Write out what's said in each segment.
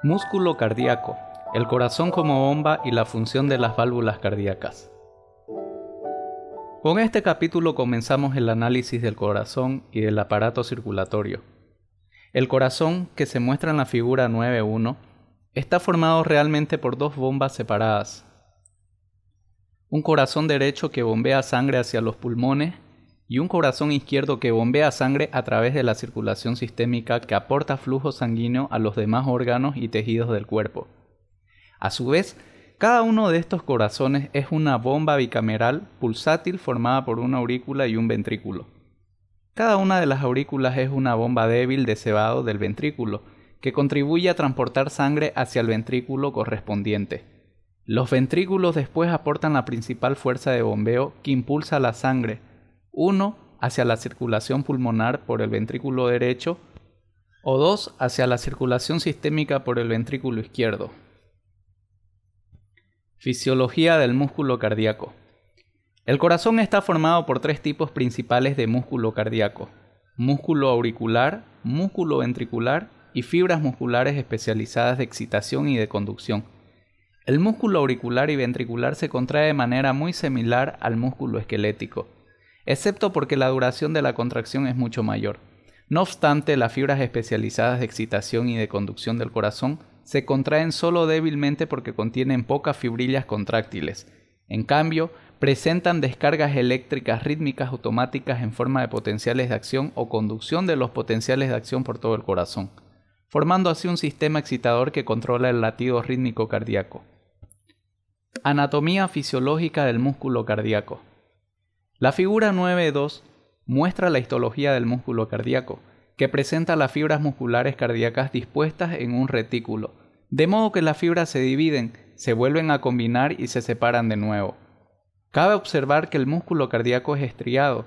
Músculo cardíaco, el corazón como bomba y la función de las válvulas cardíacas. Con este capítulo comenzamos el análisis del corazón y del aparato circulatorio. El corazón, que se muestra en la figura 9.1, está formado realmente por dos bombas separadas. Un corazón derecho que bombea sangre hacia los pulmones y un corazón izquierdo que bombea sangre a través de la circulación sistémica que aporta flujo sanguíneo a los demás órganos y tejidos del cuerpo. A su vez, cada uno de estos corazones es una bomba bicameral pulsátil formada por una aurícula y un ventrículo. Cada una de las aurículas es una bomba débil de cebado del ventrículo, que contribuye a transportar sangre hacia el ventrículo correspondiente. Los ventrículos después aportan la principal fuerza de bombeo que impulsa la sangre, uno hacia la circulación pulmonar por el ventrículo derecho o dos hacia la circulación sistémica por el ventrículo izquierdo. Fisiología del músculo cardíaco. El corazón está formado por tres tipos principales de músculo cardíaco: músculo auricular, músculo ventricular y fibras musculares especializadas de excitación y de conducción. El músculo auricular y ventricular se contrae de manera muy similar al músculo esquelético, excepto porque la duración de la contracción es mucho mayor. No obstante, las fibras especializadas de excitación y de conducción del corazón se contraen solo débilmente porque contienen pocas fibrillas contráctiles. En cambio, presentan descargas eléctricas rítmicas automáticas en forma de potenciales de acción o conducción de los potenciales de acción por todo el corazón, formando así un sistema excitador que controla el latido rítmico cardíaco. Anatomía fisiológica del músculo cardíaco. La figura 9.2 muestra la histología del músculo cardíaco, que presenta las fibras musculares cardíacas dispuestas en un retículo, de modo que las fibras se dividen, se vuelven a combinar y se separan de nuevo. Cabe observar que el músculo cardíaco es estriado,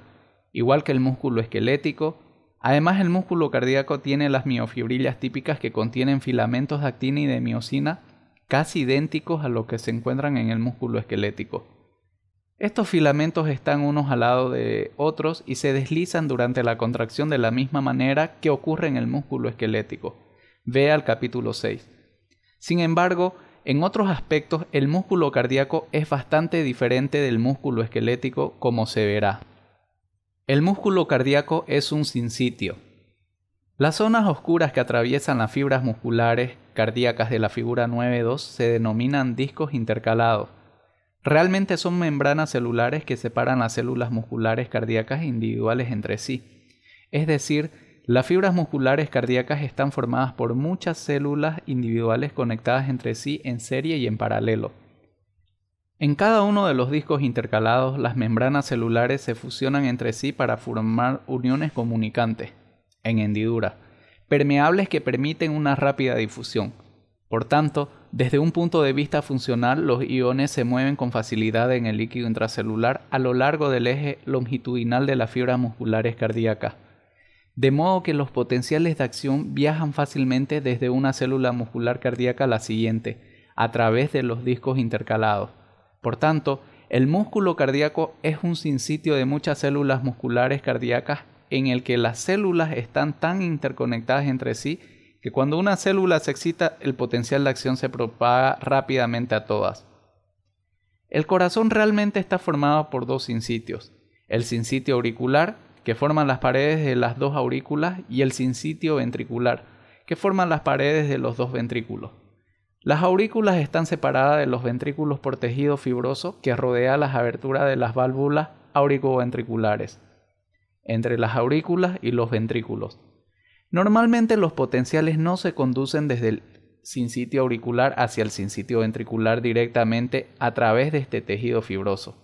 igual que el músculo esquelético. Además, el músculo cardíaco tiene las miofibrillas típicas que contienen filamentos de actina y de miosina casi idénticos a los que se encuentran en el músculo esquelético. Estos filamentos están unos al lado de otros y se deslizan durante la contracción de la misma manera que ocurre en el músculo esquelético. Vea el capítulo 6. Sin embargo, en otros aspectos el músculo cardíaco es bastante diferente del músculo esquelético, como se verá. El músculo cardíaco es un sinsitio. Las zonas oscuras que atraviesan las fibras musculares cardíacas de la figura 9.2 se denominan discos intercalados. Realmente son membranas celulares que separan las células musculares cardíacas individuales entre sí. Es decir, las fibras musculares cardíacas están formadas por muchas células individuales conectadas entre sí en serie y en paralelo. En cada uno de los discos intercalados, las membranas celulares se fusionan entre sí para formar uniones comunicantes, en hendidura, permeables que permiten una rápida difusión. Por tanto, desde un punto de vista funcional, los iones se mueven con facilidad en el líquido intracelular a lo largo del eje longitudinal de las fibras musculares cardíacas, de modo que los potenciales de acción viajan fácilmente desde una célula muscular cardíaca a la siguiente, a través de los discos intercalados. Por tanto, el músculo cardíaco es un sinsitio de muchas células musculares cardíacas en el que las células están tan interconectadas entre sí que cuando una célula se excita, el potencial de acción se propaga rápidamente a todas. El corazón realmente está formado por dos sinsitios: el sinsitio auricular, que forman las paredes de las dos aurículas, y el sinsitio ventricular, que forman las paredes de los dos ventrículos. Las aurículas están separadas de los ventrículos por tejido fibroso que rodea las aberturas de las válvulas auriculoventriculares, entre las aurículas y los ventrículos. Normalmente los potenciales no se conducen desde el sinsitio auricular hacia el sinsitio ventricular directamente a través de este tejido fibroso.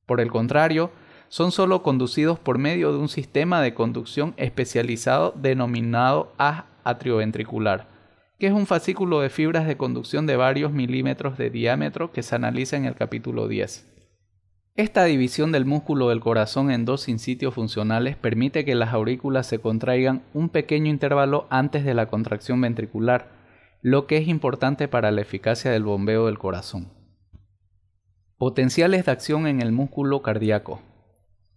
Por el contrario, son solo conducidos por medio de un sistema de conducción especializado denominado haz atrioventricular, que es un fascículo de fibras de conducción de varios milímetros de diámetro que se analiza en el capítulo 10. Esta división del músculo del corazón en dos sinsitios funcionales permite que las aurículas se contraigan un pequeño intervalo antes de la contracción ventricular, lo que es importante para la eficacia del bombeo del corazón. Potenciales de acción en el músculo cardíaco.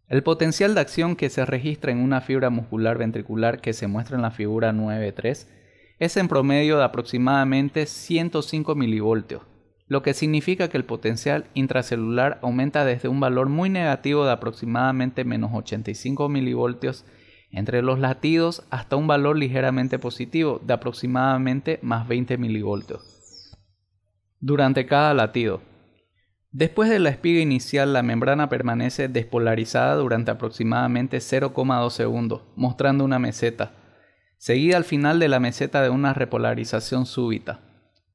El potencial de acción que se registra en una fibra muscular ventricular que se muestra en la figura 9.3 es en promedio de aproximadamente 105 milivoltios, lo que significa que el potencial intracelular aumenta desde un valor muy negativo de aproximadamente menos 85 milivoltios entre los latidos hasta un valor ligeramente positivo de aproximadamente más 20 milivoltios durante cada latido. Después de la espiga inicial, la membrana permanece despolarizada durante aproximadamente 0,2 segundos, mostrando una meseta, seguida al final de la meseta de una repolarización súbita.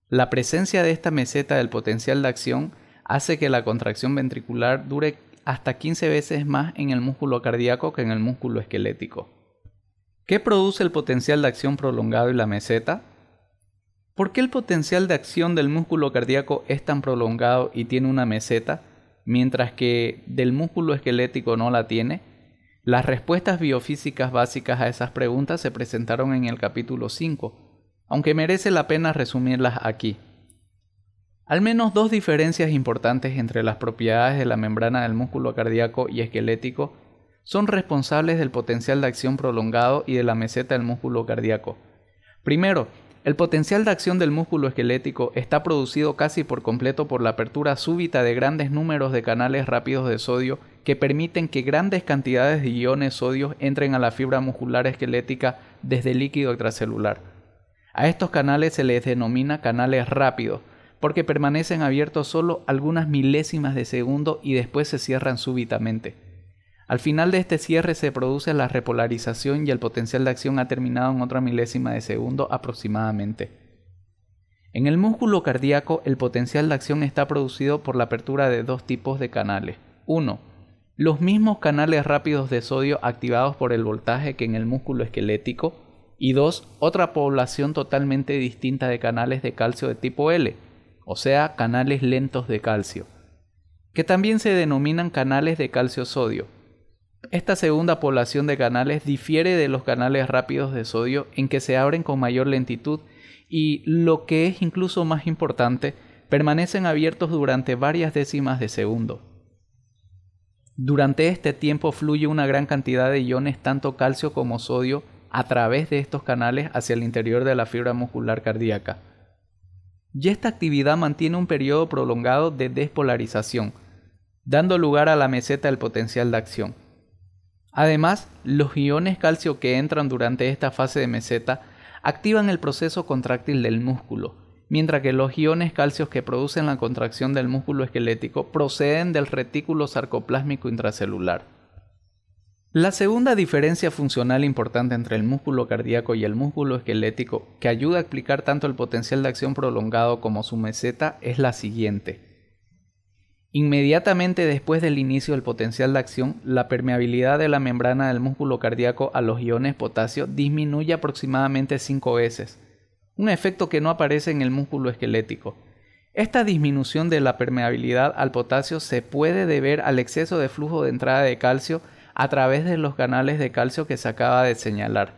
La presencia de esta meseta del potencial de acción hace que la contracción ventricular dure hasta 15 veces más en el músculo cardíaco que en el músculo esquelético. ¿Qué produce el potencial de acción prolongado y la meseta? ¿Por qué el potencial de acción del músculo cardíaco es tan prolongado y tiene una meseta, mientras que del músculo esquelético no la tiene? Las respuestas biofísicas básicas a esas preguntas se presentaron en el capítulo 5, aunque merece la pena resumirlas aquí. Al menos dos diferencias importantes entre las propiedades de la membrana del músculo cardíaco y esquelético son responsables del potencial de acción prolongado y de la meseta del músculo cardíaco. Primero, el potencial de acción del músculo esquelético está producido casi por completo por la apertura súbita de grandes números de canales rápidos de sodio que permiten que grandes cantidades de iones sodio entren a la fibra muscular esquelética desde el líquido extracelular. A estos canales se les denomina canales rápidos, porque permanecen abiertos solo algunas milésimas de segundo y después se cierran súbitamente. Al final de este cierre se produce la repolarización y el potencial de acción ha terminado en otra milésima de segundo aproximadamente. En el músculo cardíaco, el potencial de acción está producido por la apertura de dos tipos de canales. 1. Los mismos canales rápidos de sodio activados por el voltaje que en el músculo esquelético. Y 2. Otra población totalmente distinta de canales de calcio de tipo L, o sea, canales lentos de calcio, que también se denominan canales de calcio-sodio. Esta segunda población de canales difiere de los canales rápidos de sodio en que se abren con mayor lentitud y, lo que es incluso más importante, permanecen abiertos durante varias décimas de segundo. Durante este tiempo fluye una gran cantidad de iones, tanto calcio como sodio, a través de estos canales hacia el interior de la fibra muscular cardíaca. Y esta actividad mantiene un periodo prolongado de despolarización, dando lugar a la meseta del potencial de acción. Además, los iones calcio que entran durante esta fase de meseta activan el proceso contráctil del músculo, mientras que los iones calcios que producen la contracción del músculo esquelético proceden del retículo sarcoplásmico intracelular. La segunda diferencia funcional importante entre el músculo cardíaco y el músculo esquelético, que ayuda a explicar tanto el potencial de acción prolongado como su meseta, es la siguiente. Inmediatamente después del inicio del potencial de acción, la permeabilidad de la membrana del músculo cardíaco a los iones potasio disminuye aproximadamente 5 veces, un efecto que no aparece en el músculo esquelético. Esta disminución de la permeabilidad al potasio se puede deber al exceso de flujo de entrada de calcio a través de los canales de calcio que se acaba de señalar.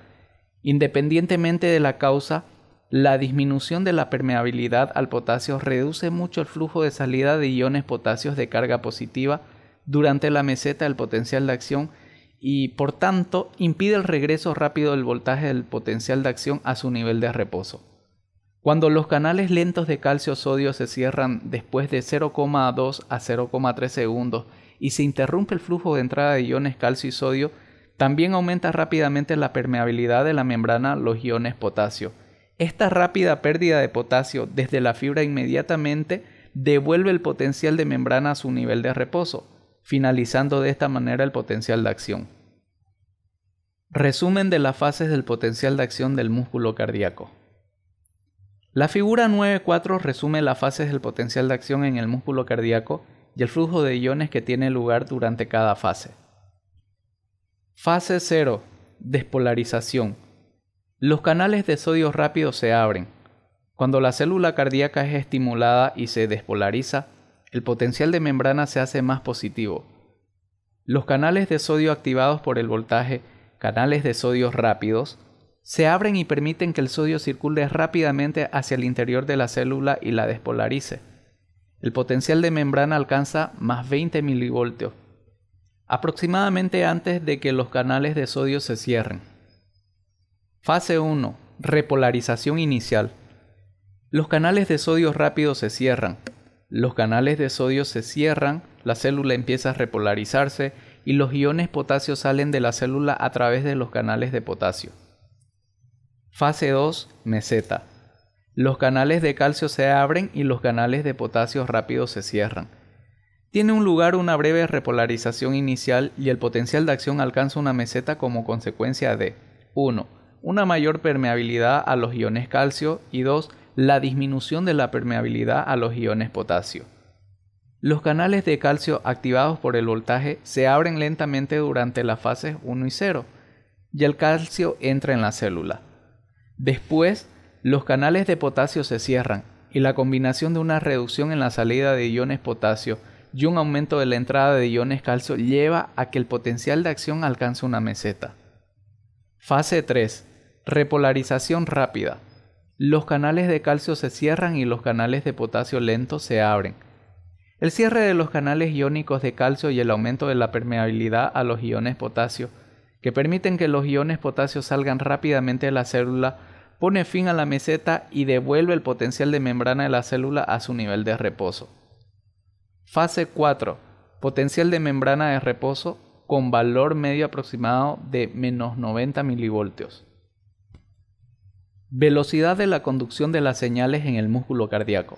Independientemente de la causa, la disminución de la permeabilidad al potasio reduce mucho el flujo de salida de iones potasios de carga positiva durante la meseta del potencial de acción y, por tanto, impide el regreso rápido del voltaje del potencial de acción a su nivel de reposo. Cuando los canales lentos de calcio-sodio se cierran después de 0,2 a 0,3 segundos y se interrumpe el flujo de entrada de iones calcio y sodio, también aumenta rápidamente la permeabilidad de la membrana a los iones potasio. Esta rápida pérdida de potasio desde la fibra inmediatamente devuelve el potencial de membrana a su nivel de reposo, finalizando de esta manera el potencial de acción. Resumen de las fases del potencial de acción del músculo cardíaco. La figura 9.4 resume las fases del potencial de acción en el músculo cardíaco y el flujo de iones que tiene lugar durante cada fase. Fase 0. Despolarización. Los canales de sodio rápido se abren. Cuando la célula cardíaca es estimulada y se despolariza, el potencial de membrana se hace más positivo. Los canales de sodio activados por el voltaje, canales de sodio rápidos, se abren y permiten que el sodio circule rápidamente hacia el interior de la célula y la despolarice. El potencial de membrana alcanza más 20 milivoltios, aproximadamente antes de que los canales de sodio se cierren. Fase 1. Repolarización inicial. Los canales de sodio rápido se cierran. Los canales de sodio se cierran, la célula empieza a repolarizarse y los iones potasio salen de la célula a través de los canales de potasio. Fase 2. Meseta. Los canales de calcio se abren y los canales de potasio rápido se cierran. Tiene un lugar una breve repolarización inicial y el potencial de acción alcanza una meseta como consecuencia de 1. Una mayor permeabilidad a los iones calcio y 2. La disminución de la permeabilidad a los iones potasio. Los canales de calcio activados por el voltaje se abren lentamente durante las fases 1 y 0 y el calcio entra en la célula. Después, los canales de potasio se cierran y la combinación de una reducción en la salida de iones potasio y un aumento de la entrada de iones calcio lleva a que el potencial de acción alcance una meseta. Fase 3. Repolarización rápida. Los canales de calcio se cierran y los canales de potasio lento se abren. El cierre de los canales iónicos de calcio y el aumento de la permeabilidad a los iones potasio, que permiten que los iones potasio salgan rápidamente de la célula, pone fin a la meseta y devuelve el potencial de membrana de la célula a su nivel de reposo. Fase 4. Potencial de membrana de reposo con valor medio aproximado de menos 90 milivoltios. Velocidad de la conducción de las señales en el músculo cardíaco.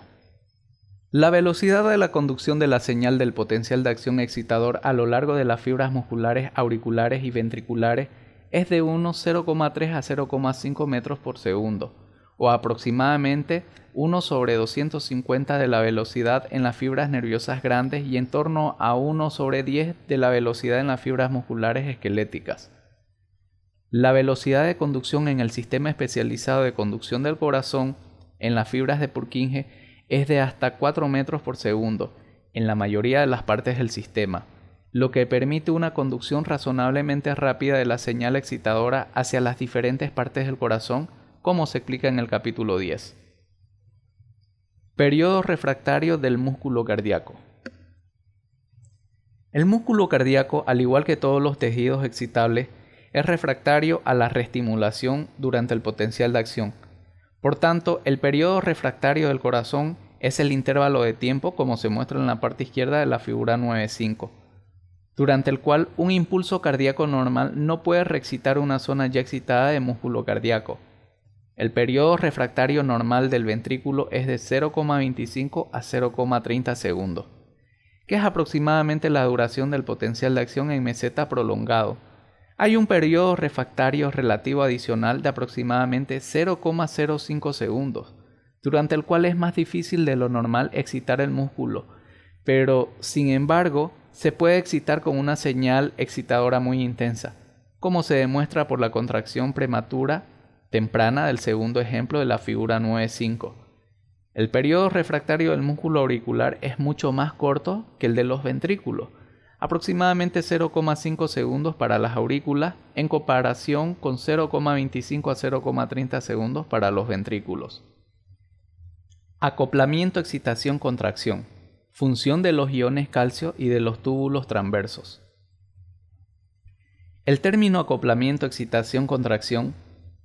La velocidad de la conducción de la señal del potencial de acción excitador a lo largo de las fibras musculares auriculares y ventriculares es de unos 0,3 a 0,5 metros por segundo, o aproximadamente 1 sobre 250 de la velocidad en las fibras nerviosas grandes y en torno a 1 sobre 10 de la velocidad en las fibras musculares esqueléticas. La velocidad de conducción en el sistema especializado de conducción del corazón, en las fibras de Purkinje, es de hasta 4 metros por segundo en la mayoría de las partes del sistema, lo que permite una conducción razonablemente rápida de la señal excitadora hacia las diferentes partes del corazón, como se explica en el capítulo 10. Periodo refractario del músculo cardíaco. El músculo cardíaco, al igual que todos los tejidos excitables, es refractario a la reestimulación durante el potencial de acción. Por tanto, el periodo refractario del corazón es el intervalo de tiempo, como se muestra en la parte izquierda de la figura 9.5, durante el cual un impulso cardíaco normal no puede reexcitar una zona ya excitada de músculo cardíaco. El periodo refractario normal del ventrículo es de 0,25 a 0,30 segundos, que es aproximadamente la duración del potencial de acción en meseta prolongado. Hay un periodo refractario relativo adicional de aproximadamente 0,05 segundos, durante el cual es más difícil de lo normal excitar el músculo, pero, sin embargo, se puede excitar con una señal excitadora muy intensa, como se demuestra por la contracción prematura temprana del segundo ejemplo de la figura 9.5. El periodo refractario del músculo auricular es mucho más corto que el de los ventrículos, aproximadamente 0,5 segundos para las aurículas en comparación con 0,25 a 0,30 segundos para los ventrículos. Acoplamiento, excitación, contracción. Función de los iones calcio y de los túbulos transversos. El término acoplamiento, excitación, contracción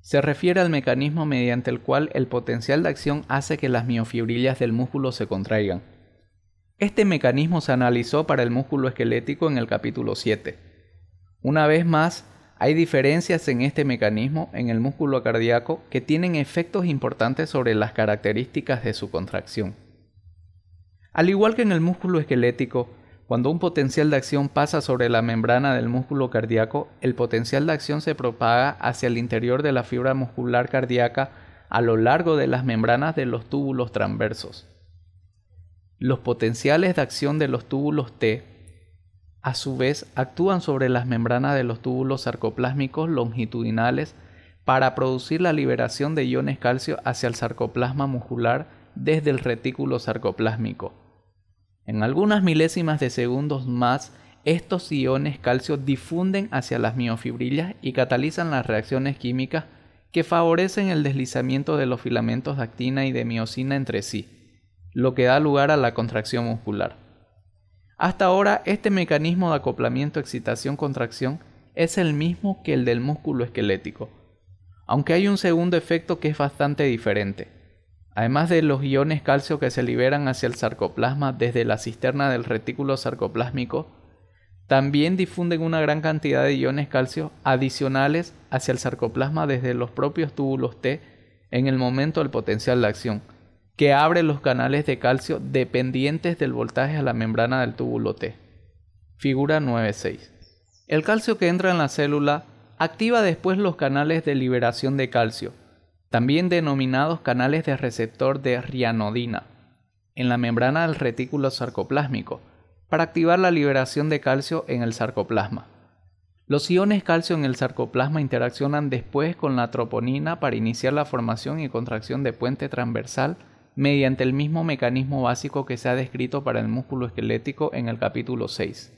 se refiere al mecanismo mediante el cual el potencial de acción hace que las miofibrillas del músculo se contraigan. Este mecanismo se analizó para el músculo esquelético en el capítulo 7. Una vez más, hay diferencias en este mecanismo en el músculo cardíaco que tienen efectos importantes sobre las características de su contracción. Al igual que en el músculo esquelético, cuando un potencial de acción pasa sobre la membrana del músculo cardíaco, el potencial de acción se propaga hacia el interior de la fibra muscular cardíaca a lo largo de las membranas de los túbulos transversos. Los potenciales de acción de los túbulos T, a su vez, actúan sobre las membranas de los túbulos sarcoplásmicos longitudinales para producir la liberación de iones calcio hacia el sarcoplasma muscular desde el retículo sarcoplásmico. En algunas milésimas de segundos más, estos iones calcio difunden hacia las miofibrillas y catalizan las reacciones químicas que favorecen el deslizamiento de los filamentos de actina y de miosina entre sí, lo que da lugar a la contracción muscular. Hasta ahora, este mecanismo de acoplamiento excitación-contracción es el mismo que el del músculo esquelético, aunque hay un segundo efecto que es bastante diferente. Además de los iones calcio que se liberan hacia el sarcoplasma desde la cisterna del retículo sarcoplásmico, también difunden una gran cantidad de iones calcio adicionales hacia el sarcoplasma desde los propios túbulos T en el momento del potencial de acción, que abre los canales de calcio dependientes del voltaje a la membrana del túbulo T. Figura 9.6. El calcio que entra en la célula activa después los canales de liberación de calcio, también denominados canales de receptor de rianodina, en la membrana del retículo sarcoplásmico, para activar la liberación de calcio en el sarcoplasma. Los iones calcio en el sarcoplasma interaccionan después con la troponina para iniciar la formación y contracción de puente transversal mediante el mismo mecanismo básico que se ha descrito para el músculo esquelético en el capítulo 6.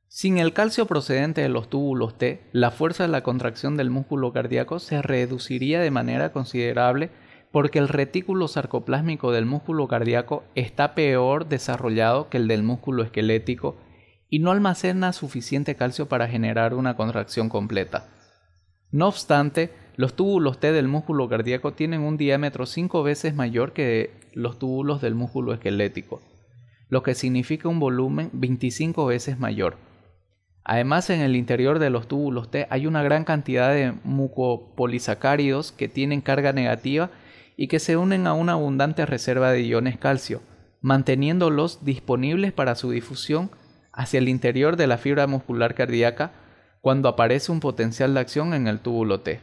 Sin el calcio procedente de los túbulos T, la fuerza de la contracción del músculo cardíaco se reduciría de manera considerable porque el retículo sarcoplásmico del músculo cardíaco está peor desarrollado que el del músculo esquelético y no almacena suficiente calcio para generar una contracción completa. No obstante, los túbulos T del músculo cardíaco tienen un diámetro 5 veces mayor que los túbulos del músculo esquelético, lo que significa un volumen 25 veces mayor. Además, en el interior de los túbulos T hay una gran cantidad de mucopolisacáridos que tienen carga negativa y que se unen a una abundante reserva de iones calcio, manteniéndolos disponibles para su difusión hacia el interior de la fibra muscular cardíaca cuando aparece un potencial de acción en el túbulo T.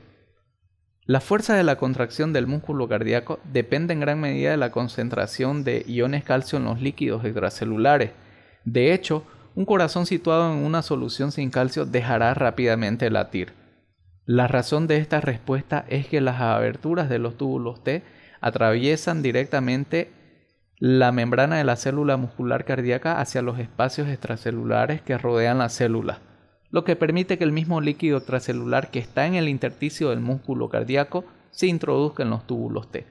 La fuerza de la contracción del músculo cardíaco depende en gran medida de la concentración de iones calcio en los líquidos extracelulares. De hecho, un corazón situado en una solución sin calcio dejará rápidamente latir. La razón de esta respuesta es que las aberturas de los túbulos T atraviesan directamente la membrana de la célula muscular cardíaca hacia los espacios extracelulares que rodean la célula, lo que permite que el mismo líquido extracelular que está en el intersticio del músculo cardíaco se introduzca en los túbulos T.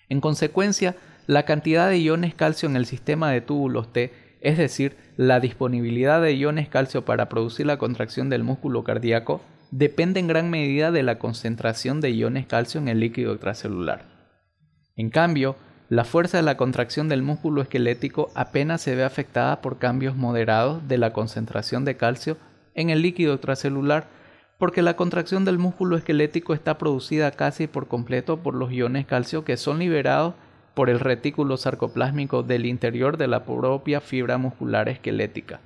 En consecuencia, la cantidad de iones calcio en el sistema de túbulos T, es decir, la disponibilidad de iones calcio para producir la contracción del músculo cardíaco, depende en gran medida de la concentración de iones calcio en el líquido extracelular. En cambio, la fuerza de la contracción del músculo esquelético apenas se ve afectada por cambios moderados de la concentración de calcio en el líquido extracelular, porque la contracción del músculo esquelético está producida casi por completo por los iones calcio que son liberados por el retículo sarcoplásmico del interior de la propia fibra muscular esquelética.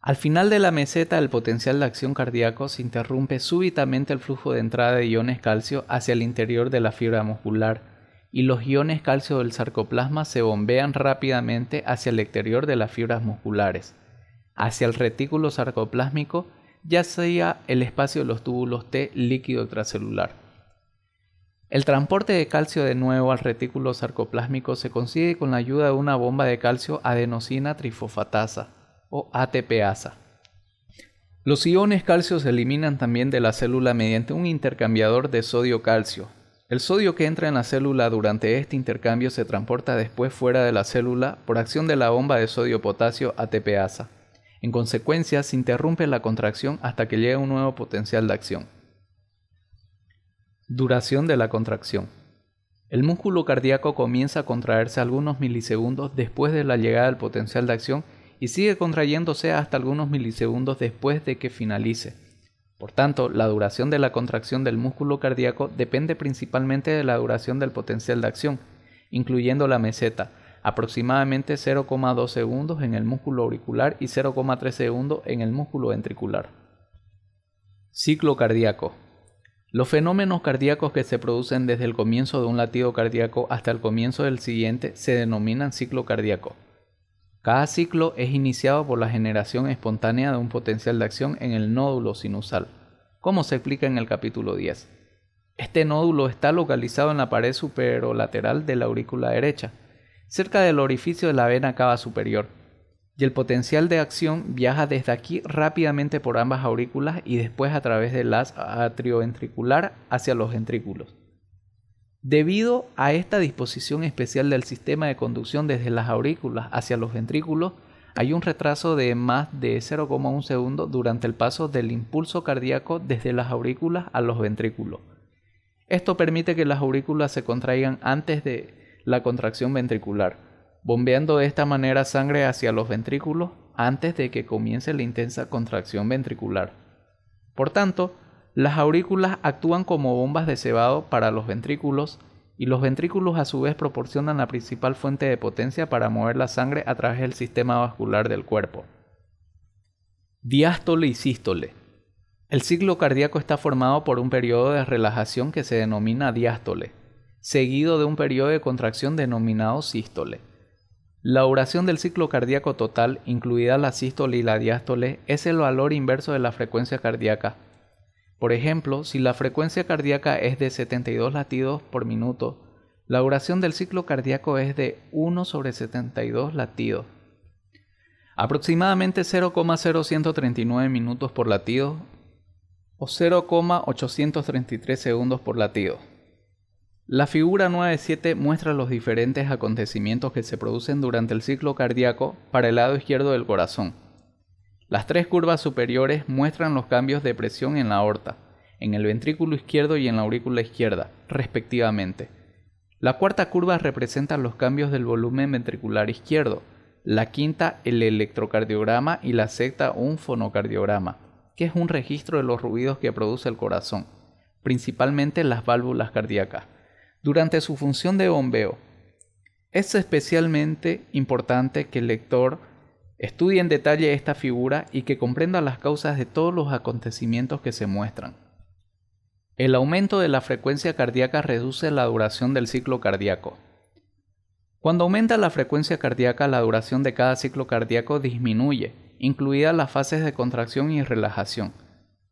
Al final de la meseta del potencial de acción cardíaco se interrumpe súbitamente el flujo de entrada de iones calcio hacia el interior de la fibra muscular y los iones calcio del sarcoplasma se bombean rápidamente hacia el exterior de las fibras musculares, hacia el retículo sarcoplásmico, ya sea el espacio de los túbulos T líquido extracelular. El transporte de calcio de nuevo al retículo sarcoplásmico se consigue con la ayuda de una bomba de calcio adenosina trifosfatasa o ATPasa. Los iones calcio se eliminan también de la célula mediante un intercambiador de sodio-calcio. El sodio que entra en la célula durante este intercambio se transporta después fuera de la célula por acción de la bomba de sodio-potasio ATPasa. En consecuencia, se interrumpe la contracción hasta que llega un nuevo potencial de acción. Duración de la contracción. El músculo cardíaco comienza a contraerse algunos milisegundos después de la llegada del potencial de acción y sigue contrayéndose hasta algunos milisegundos después de que finalice. Por tanto, la duración de la contracción del músculo cardíaco depende principalmente de la duración del potencial de acción, incluyendo la meseta, aproximadamente 0,2 segundos en el músculo auricular y 0,3 segundos en el músculo ventricular. Ciclo cardíaco. Los fenómenos cardíacos que se producen desde el comienzo de un latido cardíaco hasta el comienzo del siguiente se denominan ciclo cardíaco. Cada ciclo es iniciado por la generación espontánea de un potencial de acción en el nódulo sinusal, como se explica en el capítulo 10. Este nódulo está localizado en la pared superolateral de la aurícula derecha, cerca del orificio de la vena cava superior. y el potencial de acción viaja desde aquí rápidamente por ambas aurículas y después a través del haz atrioventricular hacia los ventrículos. Debido a esta disposición especial del sistema de conducción desde las aurículas hacia los ventrículos, hay un retraso de más de 0,1 segundo durante el paso del impulso cardíaco desde las aurículas a los ventrículos. Esto permite que las aurículas se contraigan antes de la contracción ventricular, bombeando de esta manera sangre hacia los ventrículos antes de que comience la intensa contracción ventricular. Por tanto, las aurículas actúan como bombas de cebado para los ventrículos y los ventrículos a su vez proporcionan la principal fuente de potencia para mover la sangre a través del sistema vascular del cuerpo. Diástole y sístole. El ciclo cardíaco está formado por un periodo de relajación que se denomina diástole, seguido de un periodo de contracción denominado sístole. La duración del ciclo cardíaco total, incluida la sístole y la diástole, es el valor inverso de la frecuencia cardíaca. Por ejemplo, si la frecuencia cardíaca es de 72 latidos por minuto, la duración del ciclo cardíaco es de 1 sobre 72 latidos. Aproximadamente 0,0139 minutos por latido o 0,833 segundos por latido. La figura 9.7 muestra los diferentes acontecimientos que se producen durante el ciclo cardíaco para el lado izquierdo del corazón. Las tres curvas superiores muestran los cambios de presión en la aorta, en el ventrículo izquierdo y en la aurícula izquierda, respectivamente. La cuarta curva representa los cambios del volumen ventricular izquierdo, la quinta el electrocardiograma y la sexta un fonocardiograma, que es un registro de los ruidos que produce el corazón, principalmente las válvulas cardíacas, durante su función de bombeo. Es especialmente importante que el lector estudie en detalle esta figura y que comprenda las causas de todos los acontecimientos que se muestran. El aumento de la frecuencia cardíaca reduce la duración del ciclo cardíaco. Cuando aumenta la frecuencia cardíaca, la duración de cada ciclo cardíaco disminuye, incluidas las fases de contracción y relajación.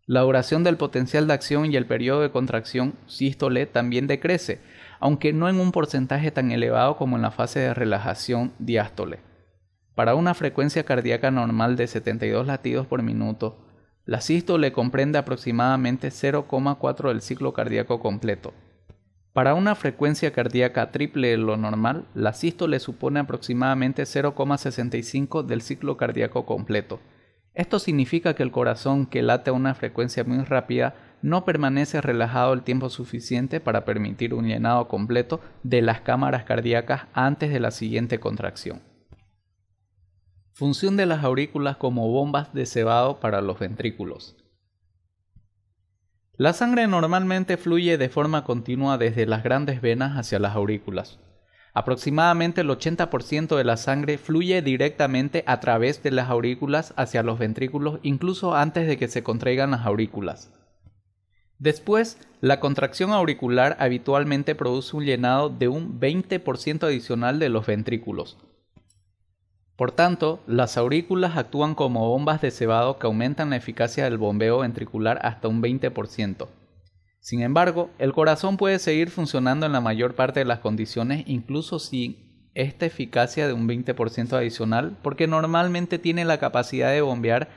La duración del potencial de acción y el periodo de contracción, sístole, también decrece, aunque no en un porcentaje tan elevado como en la fase de relajación, diástole. Para una frecuencia cardíaca normal de 72 latidos por minuto, la sístole comprende aproximadamente 0,4 del ciclo cardíaco completo. Para una frecuencia cardíaca triple de lo normal, la sístole supone aproximadamente 0,65 del ciclo cardíaco completo. Esto significa que el corazón, que late a una frecuencia muy rápida, no permanece relajado el tiempo suficiente para permitir un llenado completo de las cámaras cardíacas antes de la siguiente contracción. Función de las aurículas como bombas de cebado para los ventrículos. La sangre normalmente fluye de forma continua desde las grandes venas hacia las aurículas. Aproximadamente el 80% de la sangre fluye directamente a través de las aurículas hacia los ventrículos incluso antes de que se contraigan las aurículas. Después, la contracción auricular habitualmente produce un llenado de un 20% adicional de los ventrículos. Por tanto, las aurículas actúan como bombas de cebado que aumentan la eficacia del bombeo ventricular hasta un 20%. Sin embargo, el corazón puede seguir funcionando en la mayor parte de las condiciones incluso sin esta eficacia de un 20% adicional, porque normalmente tiene la capacidad de bombear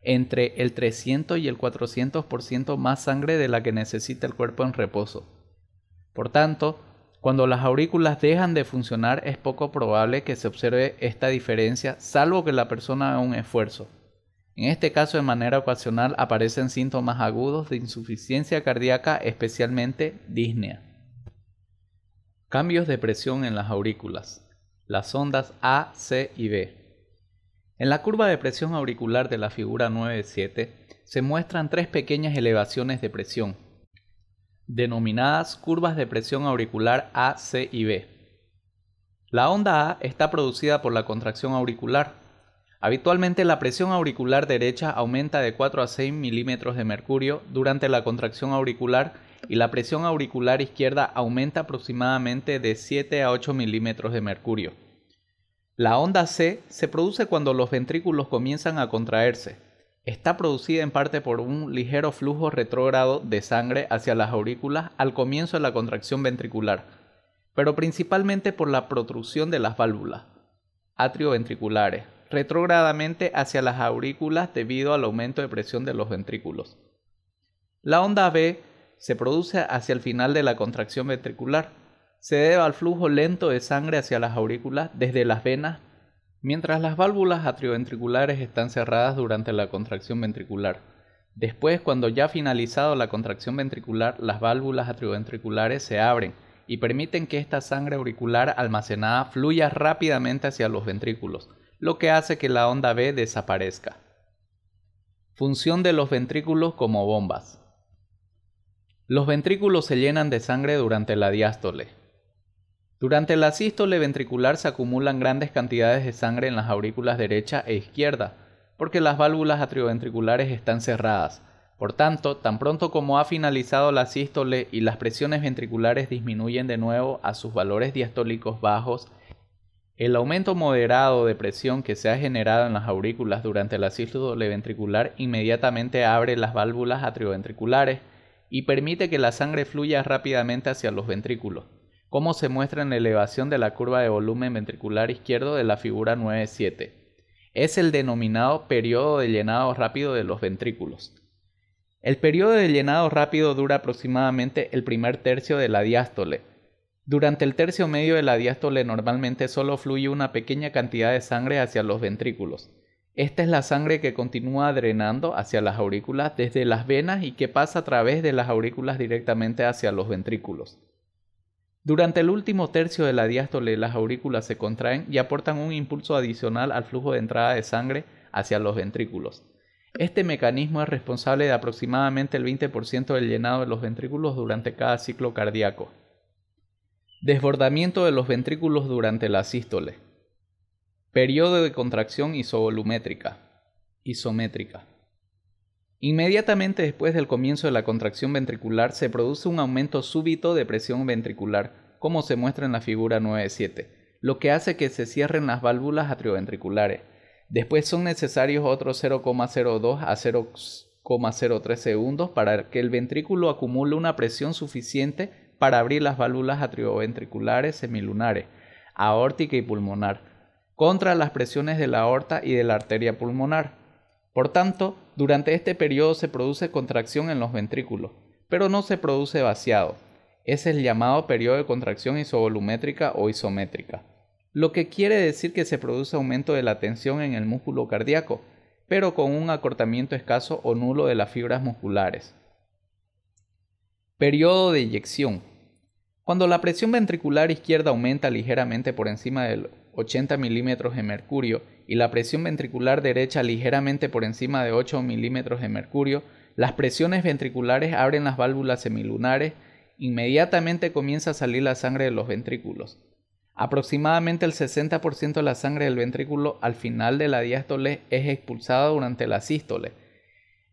entre el 300 y el 400% más sangre de la que necesita el cuerpo en reposo. Por tanto, cuando las aurículas dejan de funcionar es poco probable que se observe esta diferencia, salvo que la persona haga un esfuerzo. En este caso, de manera ocasional, aparecen síntomas agudos de insuficiencia cardíaca, especialmente disnea. Cambios de presión en las aurículas. Las ondas A, C y B. En la curva de presión auricular de la figura 9.7 se muestran tres pequeñas elevaciones de presión, denominadas curvas de presión auricular A, C y B. La onda A está producida por la contracción auricular. Habitualmente la presión auricular derecha aumenta de 4 a 6 milímetros de mercurio durante la contracción auricular y la presión auricular izquierda aumenta aproximadamente de 7 a 8 milímetros de mercurio. La onda C se produce cuando los ventrículos comienzan a contraerse. Está producida en parte por un ligero flujo retrógrado de sangre hacia las aurículas al comienzo de la contracción ventricular, pero principalmente por la protrusión de las válvulas atrioventriculares, retrógradamente hacia las aurículas debido al aumento de presión de los ventrículos. La onda B se produce hacia el final de la contracción ventricular. Se debe al flujo lento de sangre hacia las aurículas desde las venas, mientras las válvulas atrioventriculares están cerradas durante la contracción ventricular. Después, cuando ya ha finalizado la contracción ventricular, las válvulas atrioventriculares se abren y permiten que esta sangre auricular almacenada fluya rápidamente hacia los ventrículos, lo que hace que la onda B desaparezca. Función de los ventrículos como bombas. Los ventrículos se llenan de sangre durante la diástole. Durante la sístole ventricular se acumulan grandes cantidades de sangre en las aurículas derecha e izquierda, porque las válvulas atrioventriculares están cerradas. Por tanto, tan pronto como ha finalizado la sístole y las presiones ventriculares disminuyen de nuevo a sus valores diastólicos bajos, el aumento moderado de presión que se ha generado en las aurículas durante la sístole ventricular inmediatamente abre las válvulas atrioventriculares y permite que la sangre fluya rápidamente hacia los ventrículos, como se muestra en la elevación de la curva de volumen ventricular izquierdo de la figura 9.7. Es el denominado periodo de llenado rápido de los ventrículos. El periodo de llenado rápido dura aproximadamente el primer tercio de la diástole. Durante el tercio medio de la diástole normalmente solo fluye una pequeña cantidad de sangre hacia los ventrículos. Esta es la sangre que continúa drenando hacia las aurículas desde las venas y que pasa a través de las aurículas directamente hacia los ventrículos. Durante el último tercio de la diástole, las aurículas se contraen y aportan un impulso adicional al flujo de entrada de sangre hacia los ventrículos. Este mecanismo es responsable de aproximadamente el 20% del llenado de los ventrículos durante cada ciclo cardíaco. Desbordamiento de los ventrículos durante la sístole. Periodo de contracción isométrica. Inmediatamente después del comienzo de la contracción ventricular se produce un aumento súbito de presión ventricular, como se muestra en la figura 9.7, lo que hace que se cierren las válvulas atrioventriculares. Después son necesarios otros 0,02 a 0,03 segundos para que el ventrículo acumule una presión suficiente para abrir las válvulas atrioventriculares semilunares, aórtica y pulmonar, contra las presiones de la aorta y de la arteria pulmonar. Por tanto, durante este periodo se produce contracción en los ventrículos, pero no se produce vaciado. Es el llamado periodo de contracción isovolumétrica o isométrica, lo que quiere decir que se produce aumento de la tensión en el músculo cardíaco, pero con un acortamiento escaso o nulo de las fibras musculares. Periodo de eyección. Cuando la presión ventricular izquierda aumenta ligeramente por encima del 80 milímetros de mercurio y la presión ventricular derecha ligeramente por encima de 8 milímetros de mercurio, las presiones ventriculares abren las válvulas semilunares, inmediatamente comienza a salir la sangre de los ventrículos. Aproximadamente el 60% de la sangre del ventrículo al final de la diástole es expulsada durante la sístole.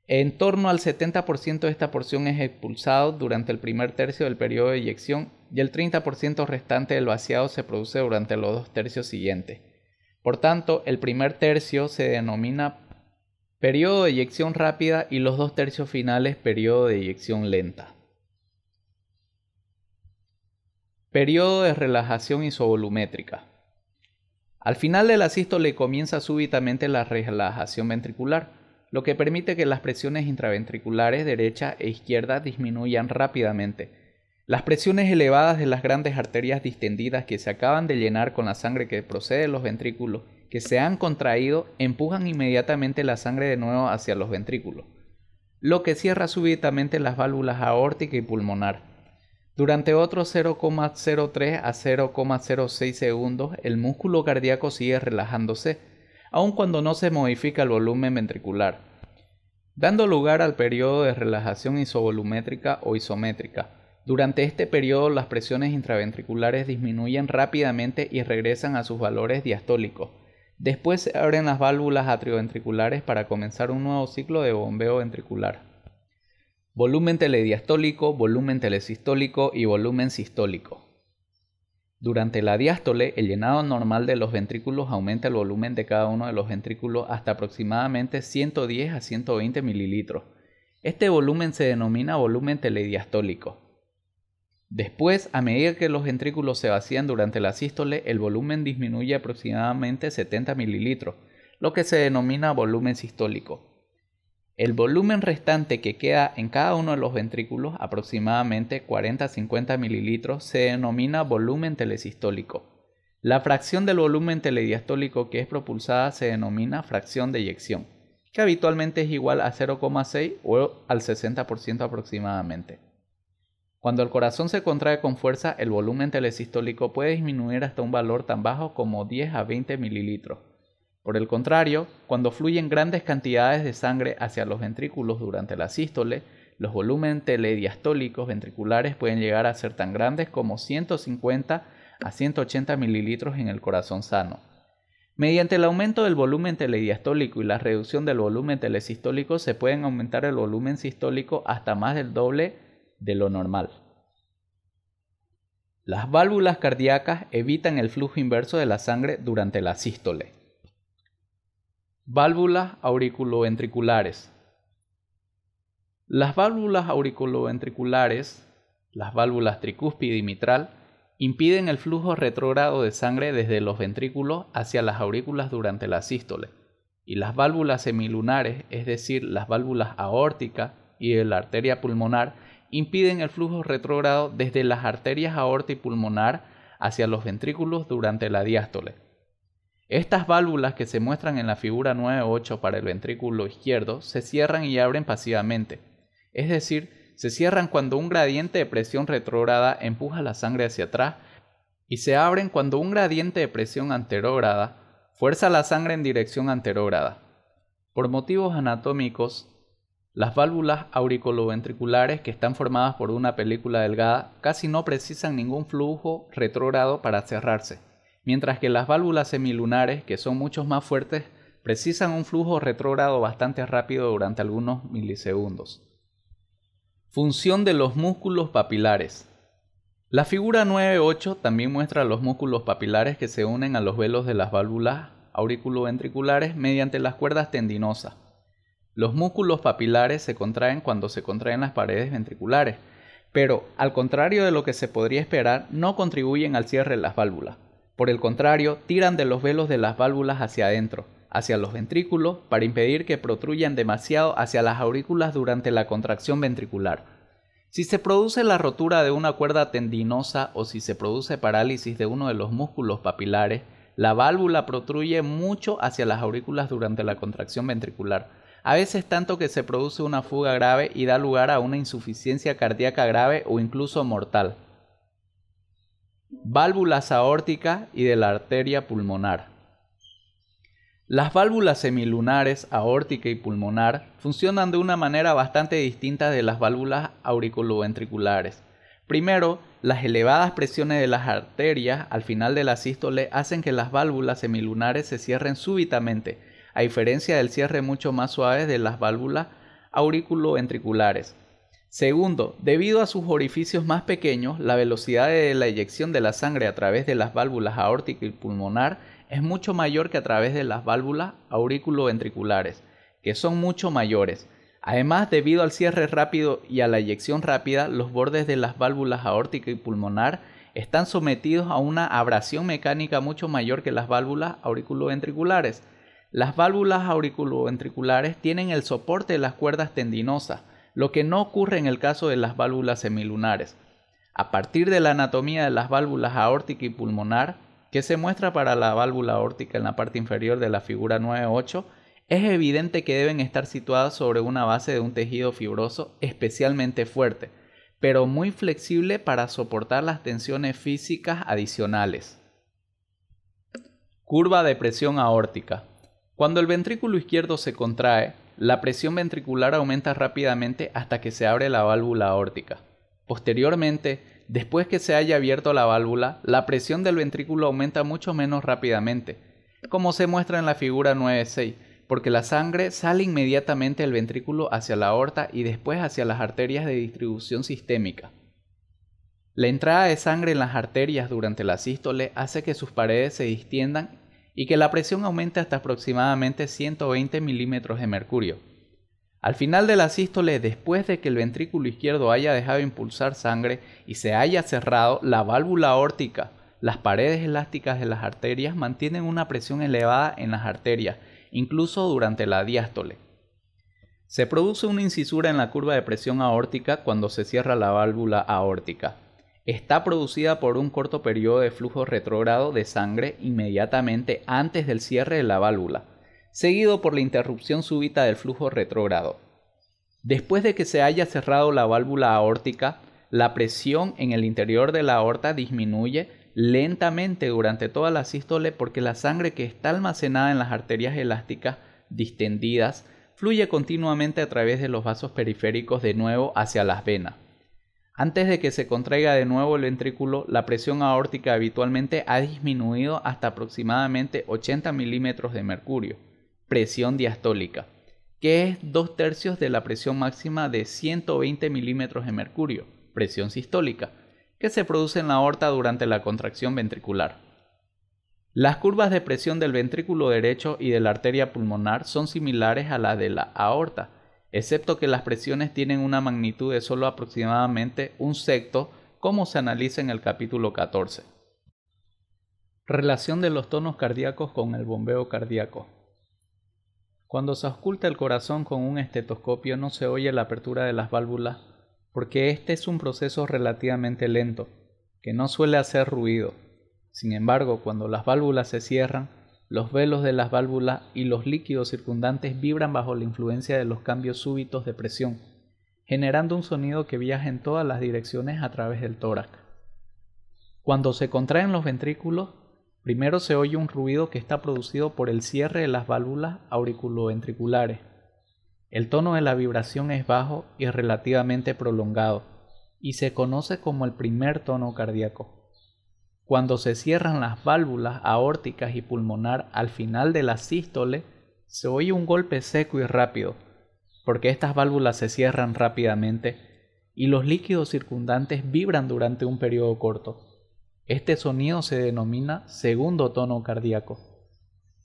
En torno al 70% de esta porción es expulsado durante el primer tercio del periodo de eyección y el 30% restante del vaciado se produce durante los 2 tercios siguientes. Por tanto, el primer tercio se denomina periodo de eyección rápida y los 2 tercios finales periodo de eyección lenta. Periodo de relajación isovolumétrica. Al final de la sístole comienza súbitamente la relajación ventricular, lo que permite que las presiones intraventriculares derecha e izquierda disminuyan rápidamente. Las presiones elevadas de las grandes arterias distendidas que se acaban de llenar con la sangre que procede de los ventrículos que se han contraído empujan inmediatamente la sangre de nuevo hacia los ventrículos, lo que cierra súbitamente las válvulas aórtica y pulmonar. Durante otros 0,03 a 0,06 segundos el músculo cardíaco sigue relajándose, aun cuando no se modifica el volumen ventricular, dando lugar al periodo de relajación isovolumétrica o isométrica. Durante este periodo las presiones intraventriculares disminuyen rápidamente y regresan a sus valores diastólicos. Después se abren las válvulas atrioventriculares para comenzar un nuevo ciclo de bombeo ventricular. Volumen telediastólico, volumen telesistólico y volumen sistólico. Durante la diástole, el llenado normal de los ventrículos aumenta el volumen de cada uno de los ventrículos hasta aproximadamente 110 a 120 mililitros. Este volumen se denomina volumen telediastólico. Después, a medida que los ventrículos se vacían durante la sístole, el volumen disminuye aproximadamente 70 mililitros. lo que se denomina volumen sistólico. El volumen restante que queda en cada uno de los ventrículos, aproximadamente 40-50 mililitros, se denomina volumen telesistólico. La fracción del volumen telediastólico que es propulsada se denomina fracción de eyección, que habitualmente es igual a 0,6 o al 60% aproximadamente. Cuando el corazón se contrae con fuerza, el volumen telesistólico puede disminuir hasta un valor tan bajo como 10 a 20 mililitros. Por el contrario, cuando fluyen grandes cantidades de sangre hacia los ventrículos durante la sístole, los volúmenes telediastólicos ventriculares pueden llegar a ser tan grandes como 150 a 180 mililitros en el corazón sano. Mediante el aumento del volumen telediastólico y la reducción del volumen telesistólico se pueden aumentar el volumen sistólico hasta más del doble de lo normal. Las válvulas cardíacas evitan el flujo inverso de la sangre durante la sístole. Válvulas auriculoventriculares. Las válvulas auriculoventriculares, las válvulas tricúspide y mitral, impiden el flujo retrógrado de sangre desde los ventrículos hacia las aurículas durante la sístole, y las válvulas semilunares, es decir, las válvulas aórtica y de la arteria pulmonar, impiden el flujo retrógrado desde las arterias aorta y pulmonar hacia los ventrículos durante la diástole. Estas válvulas que se muestran en la figura 9.8 para el ventrículo izquierdo se cierran y abren pasivamente, es decir, se cierran cuando un gradiente de presión retrógrada empuja la sangre hacia atrás y se abren cuando un gradiente de presión anterógrada fuerza la sangre en dirección anterógrada. Por motivos anatómicos, las válvulas auriculoventriculares, que están formadas por una película delgada, casi no precisan ningún flujo retrógrado para cerrarse, mientras que las válvulas semilunares, que son mucho más fuertes, precisan un flujo retrógrado bastante rápido durante algunos milisegundos. Función de los músculos papilares. La figura 9.8 también muestra los músculos papilares que se unen a los velos de las válvulas auriculoventriculares mediante las cuerdas tendinosas. Los músculos papilares se contraen cuando se contraen las paredes ventriculares, pero, al contrario de lo que se podría esperar, no contribuyen al cierre de las válvulas. Por el contrario, tiran de los velos de las válvulas hacia adentro, hacia los ventrículos, para impedir que protruyan demasiado hacia las aurículas durante la contracción ventricular. Si se produce la rotura de una cuerda tendinosa o si se produce parálisis de uno de los músculos papilares, la válvula protruye mucho hacia las aurículas durante la contracción ventricular, a veces tanto que se produce una fuga grave y da lugar a una insuficiencia cardíaca grave o incluso mortal. Válvulas aórtica y de la arteria pulmonar. Las válvulas semilunares, aórtica y pulmonar funcionan de una manera bastante distinta de las válvulas auriculoventriculares. Primero, las elevadas presiones de las arterias al final de la sístole hacen que las válvulas semilunares se cierren súbitamente, a diferencia del cierre mucho más suave de las válvulas auriculoventriculares. Segundo, debido a sus orificios más pequeños, la velocidad de la eyección de la sangre a través de las válvulas aórtica y pulmonar es mucho mayor que a través de las válvulas auriculoventriculares, que son mucho mayores. Además, debido al cierre rápido y a la eyección rápida, los bordes de las válvulas aórtica y pulmonar están sometidos a una abrasión mecánica mucho mayor que las válvulas auriculoventriculares. Las válvulas auriculoventriculares tienen el soporte de las cuerdas tendinosas, lo que no ocurre en el caso de las válvulas semilunares. A partir de la anatomía de las válvulas aórtica y pulmonar, que se muestra para la válvula aórtica en la parte inferior de la figura 9.8, es evidente que deben estar situadas sobre una base de un tejido fibroso especialmente fuerte, pero muy flexible para soportar las tensiones físicas adicionales. Curva de presión aórtica. Cuando el ventrículo izquierdo se contrae, la presión ventricular aumenta rápidamente hasta que se abre la válvula aórtica. Posteriormente, después que se haya abierto la válvula, la presión del ventrículo aumenta mucho menos rápidamente, como se muestra en la figura 9.6, porque la sangre sale inmediatamente del ventrículo hacia la aorta y después hacia las arterias de distribución sistémica. La entrada de sangre en las arterias durante la sístole hace que sus paredes se distiendan y que la presión aumente hasta aproximadamente 120 milímetros de mercurio. Al final de la sístole, después de que el ventrículo izquierdo haya dejado impulsar sangre y se haya cerrado la válvula aórtica, las paredes elásticas de las arterias mantienen una presión elevada en las arterias, incluso durante la diástole. Se produce una incisura en la curva de presión aórtica cuando se cierra la válvula aórtica. Está producida por un corto periodo de flujo retrógrado de sangre inmediatamente antes del cierre de la válvula, seguido por la interrupción súbita del flujo retrógrado. Después de que se haya cerrado la válvula aórtica, la presión en el interior de la aorta disminuye lentamente durante toda la sístole porque la sangre que está almacenada en las arterias elásticas distendidas fluye continuamente a través de los vasos periféricos de nuevo hacia las venas. Antes de que se contraiga de nuevo el ventrículo, la presión aórtica habitualmente ha disminuido hasta aproximadamente 80 milímetros de mercurio, presión diastólica, que es 2/3 de la presión máxima de 120 milímetros de mercurio, presión sistólica, que se produce en la aorta durante la contracción ventricular. Las curvas de presión del ventrículo derecho y de la arteria pulmonar son similares a las de la aorta, excepto que las presiones tienen una magnitud de solo aproximadamente un sexto, como se analiza en el capítulo 14. Relación de los tonos cardíacos con el bombeo cardíaco. Cuando se ausculta el corazón con un estetoscopio no se oye la apertura de las válvulas porque este es un proceso relativamente lento, que no suele hacer ruido. Sin embargo, cuando las válvulas se cierran, los velos de las válvulas y los líquidos circundantes vibran bajo la influencia de los cambios súbitos de presión, generando un sonido que viaja en todas las direcciones a través del tórax. Cuando se contraen los ventrículos, primero se oye un ruido que está producido por el cierre de las válvulas auriculoventriculares. El tono de la vibración es bajo y relativamente prolongado, y se conoce como el primer tono cardíaco. Cuando se cierran las válvulas aórticas y pulmonar al final de la sístole, se oye un golpe seco y rápido, porque estas válvulas se cierran rápidamente y los líquidos circundantes vibran durante un periodo corto. Este sonido se denomina segundo tono cardíaco.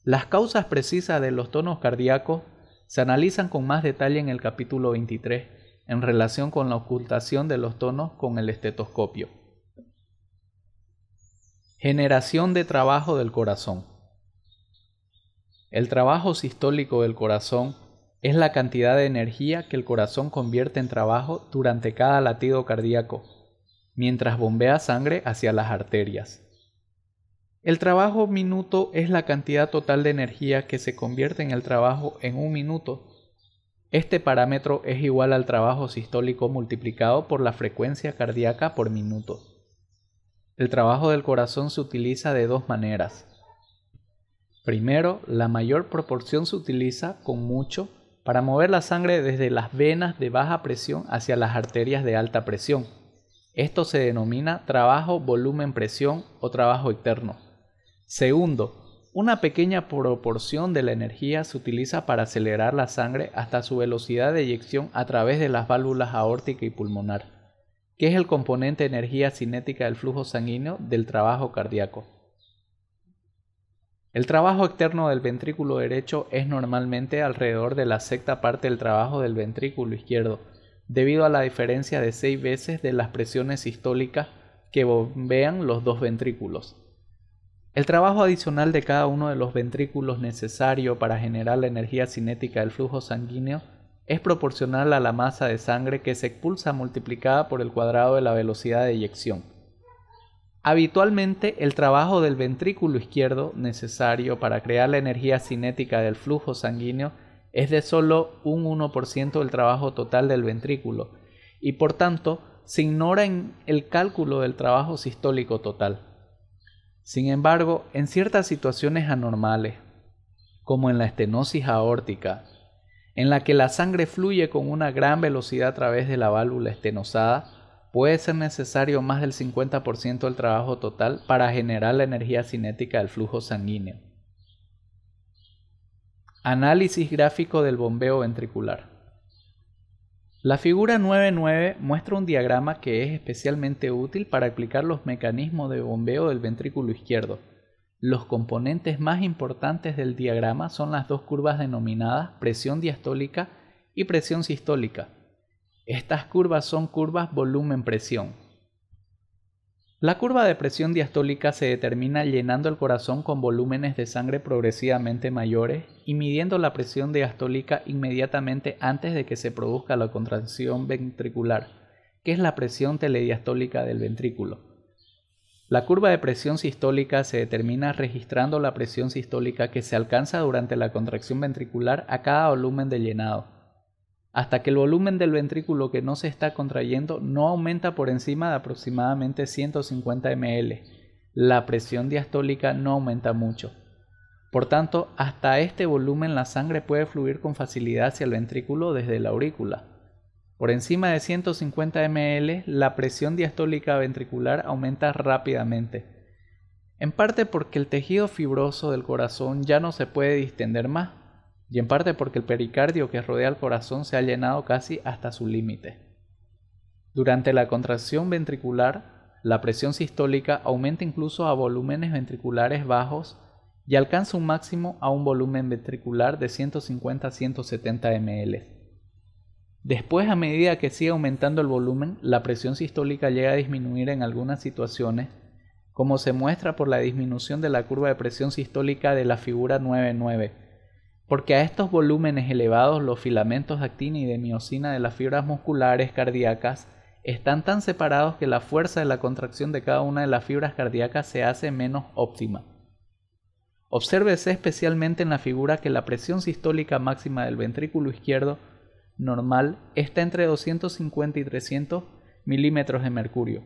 Las causas precisas de los tonos cardíacos se analizan con más detalle en el capítulo 23, en relación con la ocultación de los tonos con el estetoscopio. Generación de trabajo del corazón. El trabajo sistólico del corazón es la cantidad de energía que el corazón convierte en trabajo durante cada latido cardíaco, mientras bombea sangre hacia las arterias. El trabajo minuto es la cantidad total de energía que se convierte en el trabajo en un minuto. Este parámetro es igual al trabajo sistólico multiplicado por la frecuencia cardíaca por minuto. El trabajo del corazón se utiliza de dos maneras. Primero, la mayor proporción se utiliza con mucho para mover la sangre desde las venas de baja presión hacia las arterias de alta presión. Esto se denomina trabajo volumen-presión o trabajo externo. Segundo, una pequeña proporción de la energía se utiliza para acelerar la sangre hasta su velocidad de eyección a través de las válvulas aórtica y pulmonar, que es el componente de energía cinética del flujo sanguíneo del trabajo cardíaco. El trabajo externo del ventrículo derecho es normalmente alrededor de la sexta parte del trabajo del ventrículo izquierdo, debido a la diferencia de 6 veces de las presiones sistólicas que bombean los dos ventrículos. El trabajo adicional de cada uno de los ventrículos necesario para generar la energía cinética del flujo sanguíneo es proporcional a la masa de sangre que se expulsa multiplicada por el cuadrado de la velocidad de eyección. Habitualmente, el trabajo del ventrículo izquierdo necesario para crear la energía cinética del flujo sanguíneo es de solo un 1% del trabajo total del ventrículo y por tanto se ignora en el cálculo del trabajo sistólico total. Sin embargo, en ciertas situaciones anormales, como en la estenosis aórtica, en la que la sangre fluye con una gran velocidad a través de la válvula estenosada, puede ser necesario más del 50% del trabajo total para generar la energía cinética del flujo sanguíneo. Análisis gráfico del bombeo ventricular. La figura 9.9 muestra un diagrama que es especialmente útil para explicar los mecanismos de bombeo del ventrículo izquierdo. Los componentes más importantes del diagrama son las dos curvas denominadas presión diastólica y presión sistólica. Estas curvas son curvas volumen-presión. La curva de presión diastólica se determina llenando el corazón con volúmenes de sangre progresivamente mayores y midiendo la presión diastólica inmediatamente antes de que se produzca la contracción ventricular, que es la presión telediastólica del ventrículo. La curva de presión sistólica se determina registrando la presión sistólica que se alcanza durante la contracción ventricular a cada volumen de llenado, hasta que el volumen del ventrículo que no se está contrayendo no aumenta por encima de aproximadamente 150 ml. La presión diastólica no aumenta mucho. Por tanto, hasta este volumen la sangre puede fluir con facilidad hacia el ventrículo desde la aurícula. Por encima de 150 ml, la presión diastólica ventricular aumenta rápidamente, en parte porque el tejido fibroso del corazón ya no se puede distender más, y en parte porque el pericardio que rodea al corazón se ha llenado casi hasta su límite. Durante la contracción ventricular, la presión sistólica aumenta incluso a volúmenes ventriculares bajos y alcanza un máximo a un volumen ventricular de 150 a 170 ml. Después, a medida que sigue aumentando el volumen, la presión sistólica llega a disminuir en algunas situaciones, como se muestra por la disminución de la curva de presión sistólica de la figura 9.9. Porque a estos volúmenes elevados los filamentos de actina y de miosina de las fibras musculares cardíacas están tan separados que la fuerza de la contracción de cada una de las fibras cardíacas se hace menos óptima. Obsérvese especialmente en la figura que la presión sistólica máxima del ventrículo izquierdo normal está entre 250 y 300 milímetros de mercurio.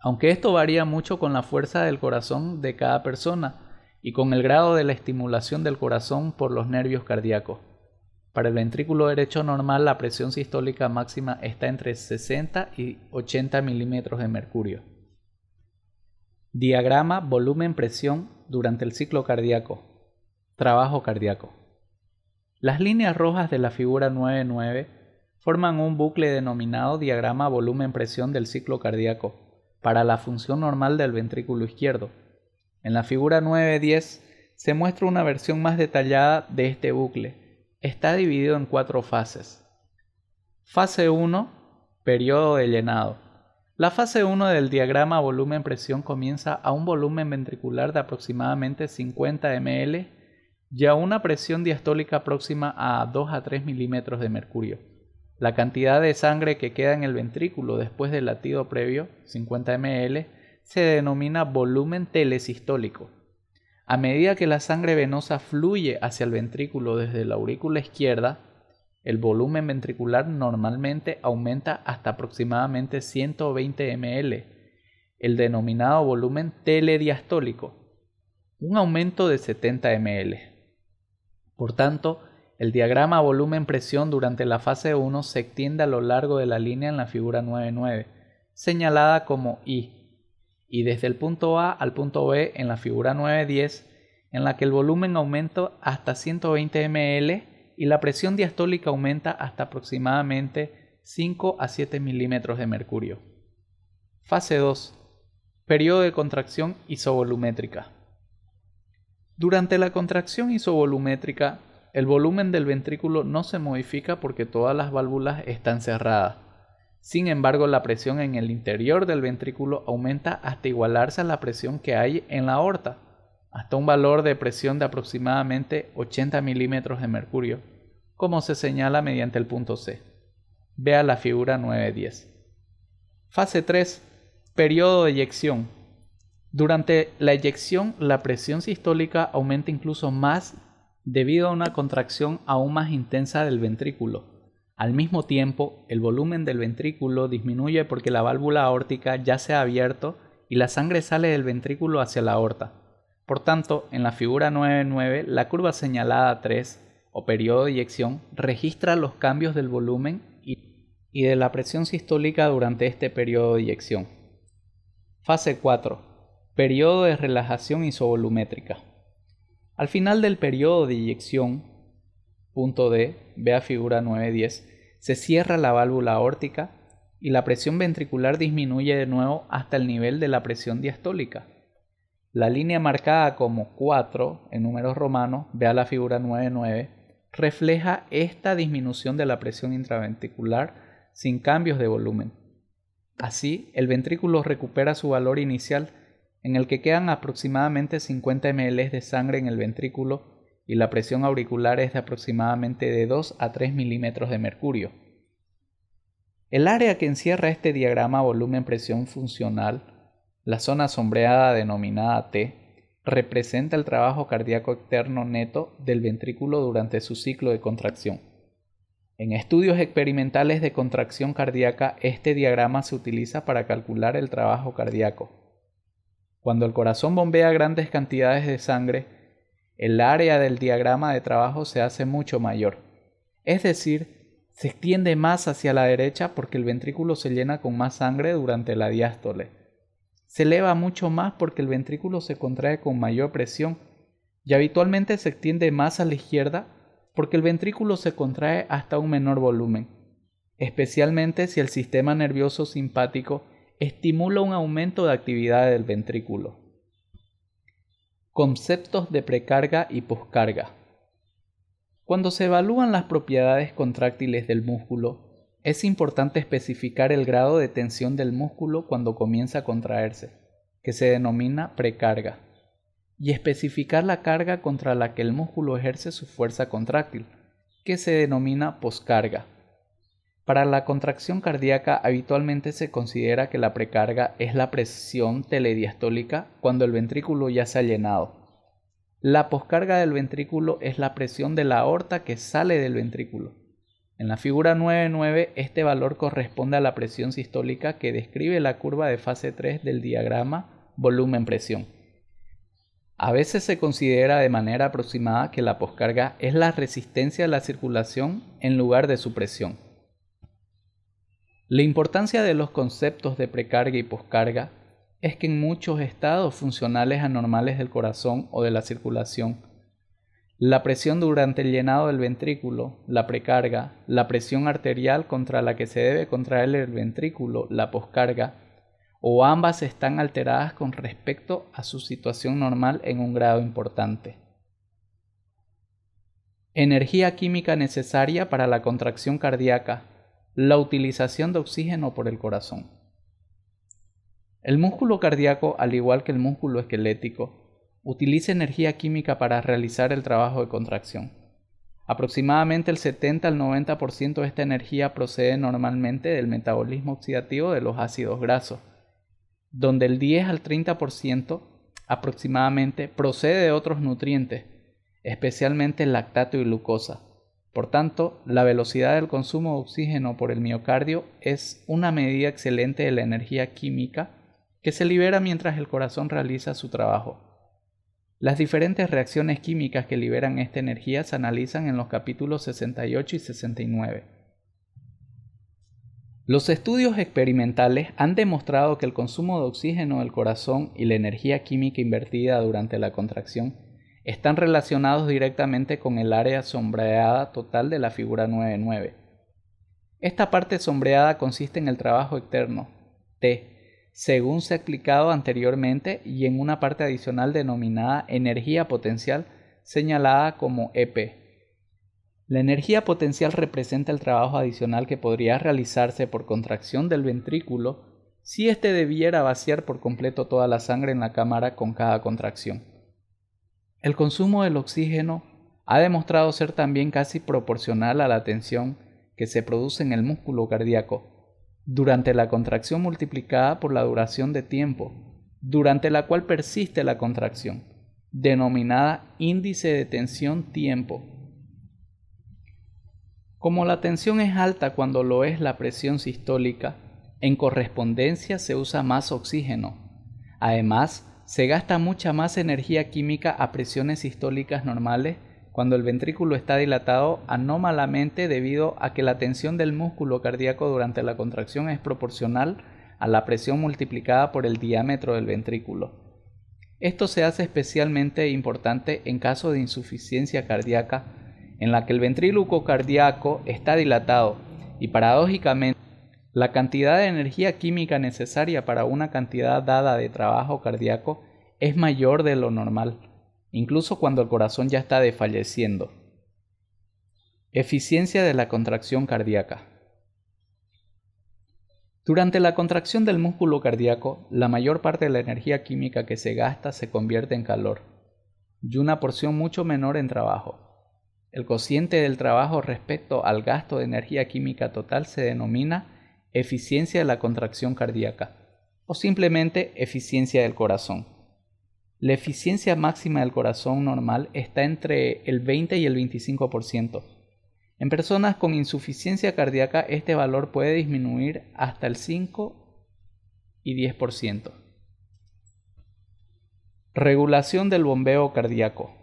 Aunque esto varía mucho con la fuerza del corazón de cada persona, y con el grado de la estimulación del corazón por los nervios cardíacos. Para el ventrículo derecho normal la presión sistólica máxima está entre 60 y 80 milímetros de mercurio. Diagrama volumen-presión durante el ciclo cardíaco. Trabajo cardíaco. Las líneas rojas de la figura 9.9 forman un bucle denominado diagrama volumen-presión del ciclo cardíaco para la función normal del ventrículo izquierdo. En la figura 9.10 se muestra una versión más detallada de este bucle. Está dividido en 4 fases. Fase 1. Periodo de llenado. La fase 1 del diagrama volumen-presión comienza a un volumen ventricular de aproximadamente 50 ml y a una presión diastólica próxima a 2 a 3 milímetros de mercurio. La cantidad de sangre que queda en el ventrículo después del latido previo, 50 ml, se denomina volumen telesistólico. A medida que la sangre venosa fluye hacia el ventrículo desde la aurícula izquierda, el volumen ventricular normalmente aumenta hasta aproximadamente 120 ml, el denominado volumen telediastólico, un aumento de 70 ml. Por tanto, el diagrama volumen-presión durante la fase 1 se extiende a lo largo de la línea en la figura 9.9, señalada como I, y desde el punto A al punto B en la figura 9.10, en la que el volumen aumenta hasta 120 ml y la presión diastólica aumenta hasta aproximadamente 5 a 7 milímetros de mercurio. Fase 2. Periodo de contracción isovolumétrica. Durante la contracción isovolumétrica, el volumen del ventrículo no se modifica porque todas las válvulas están cerradas. Sin embargo, la presión en el interior del ventrículo aumenta hasta igualarse a la presión que hay en la aorta, hasta un valor de presión de aproximadamente 80 milímetros de mercurio, como se señala mediante el punto C. Vea la figura 9.10. Fase 3. Periodo de eyección. Durante la eyección, la presión sistólica aumenta incluso más debido a una contracción aún más intensa del ventrículo. Al mismo tiempo, el volumen del ventrículo disminuye porque la válvula aórtica ya se ha abierto y la sangre sale del ventrículo hacia la aorta. Por tanto, en la figura 9.9, la curva señalada 3, o periodo de eyección, registra los cambios del volumen y de la presión sistólica durante este periodo de eyección. Fase 4. Periodo de relajación isovolumétrica. Al final del periodo de eyección, punto D, vea figura 9.10, se cierra la válvula aórtica y la presión ventricular disminuye de nuevo hasta el nivel de la presión diastólica. La línea marcada como 4 en números romanos, vea la figura 9.9, refleja esta disminución de la presión intraventricular sin cambios de volumen. Así, el ventrículo recupera su valor inicial, en el que quedan aproximadamente 50 ml de sangre en el ventrículo y la presión auricular es de aproximadamente de 2 a 3 milímetros de mercurio. El área que encierra este diagrama volumen-presión funcional, la zona sombreada denominada T, representa el trabajo cardíaco externo neto del ventrículo durante su ciclo de contracción. En estudios experimentales de contracción cardíaca, este diagrama se utiliza para calcular el trabajo cardíaco. Cuando el corazón bombea grandes cantidades de sangre, el área del diagrama de trabajo se hace mucho mayor. Es decir, se extiende más hacia la derecha porque el ventrículo se llena con más sangre durante la diástole. Se eleva mucho más porque el ventrículo se contrae con mayor presión y habitualmente se extiende más a la izquierda porque el ventrículo se contrae hasta un menor volumen, especialmente si el sistema nervioso simpático estimula un aumento de actividad del ventrículo. Conceptos de precarga y poscarga. Cuando se evalúan las propiedades contráctiles del músculo, es importante especificar el grado de tensión del músculo cuando comienza a contraerse, que se denomina precarga, y especificar la carga contra la que el músculo ejerce su fuerza contráctil, que se denomina poscarga. Para la contracción cardíaca habitualmente se considera que la precarga es la presión telediastólica cuando el ventrículo ya se ha llenado. La poscarga del ventrículo es la presión de la aorta que sale del ventrículo. En la figura 9.9 este valor corresponde a la presión sistólica que describe la curva de fase 3 del diagrama volumen-presión. A veces se considera de manera aproximada que la poscarga es la resistencia a la circulación en lugar de su presión. La importancia de los conceptos de precarga y poscarga es que en muchos estados funcionales anormales del corazón o de la circulación, la presión durante el llenado del ventrículo, la precarga, la presión arterial contra la que se debe contraer el ventrículo, la poscarga, o ambas están alteradas con respecto a su situación normal en un grado importante. Energía química necesaria para la contracción cardíaca. La utilización de oxígeno por el corazón. El músculo cardíaco, al igual que el músculo esquelético, utiliza energía química para realizar el trabajo de contracción. Aproximadamente el 70 al 90% de esta energía procede normalmente del metabolismo oxidativo de los ácidos grasos, donde el 10 al 30% aproximadamente procede de otros nutrientes, especialmente el lactato y glucosa. Por tanto, la velocidad del consumo de oxígeno por el miocardio es una medida excelente de la energía química que se libera mientras el corazón realiza su trabajo. Las diferentes reacciones químicas que liberan esta energía se analizan en los capítulos 68 y 69. Los estudios experimentales han demostrado que el consumo de oxígeno del corazón y la energía química invertida durante la contracción están relacionados directamente con el área sombreada total de la figura 9.9. Esta parte sombreada consiste en el trabajo externo, T, según se ha explicado anteriormente, y en una parte adicional denominada energía potencial, señalada como EP. La energía potencial representa el trabajo adicional que podría realizarse por contracción del ventrículo si éste debiera vaciar por completo toda la sangre en la cámara con cada contracción. El consumo del oxígeno ha demostrado ser también casi proporcional a la tensión que se produce en el músculo cardíaco durante la contracción multiplicada por la duración de tiempo durante la cual persiste la contracción, denominada índice de tensión tiempo. Como la tensión es alta cuando lo es la presión sistólica, en correspondencia se usa más oxígeno. Además, se gasta mucha más energía química a presiones sistólicas normales cuando el ventrículo está dilatado anómalamente debido a que la tensión del músculo cardíaco durante la contracción es proporcional a la presión multiplicada por el diámetro del ventrículo. Esto se hace especialmente importante en caso de insuficiencia cardíaca, en la que el ventrículo cardíaco está dilatado y paradójicamente la cantidad de energía química necesaria para una cantidad dada de trabajo cardíaco es mayor de lo normal, incluso cuando el corazón ya está desfalleciendo. Eficiencia de la contracción cardíaca. Durante la contracción del músculo cardíaco, la mayor parte de la energía química que se gasta se convierte en calor, y una porción mucho menor en trabajo. El cociente del trabajo respecto al gasto de energía química total se denomina eficiencia de la contracción cardíaca, o simplemente eficiencia del corazón. La eficiencia máxima del corazón normal está entre el 20 y el 25%. En personas con insuficiencia cardíaca este valor puede disminuir hasta el 5 y 10%. Regulación del bombeo cardíaco.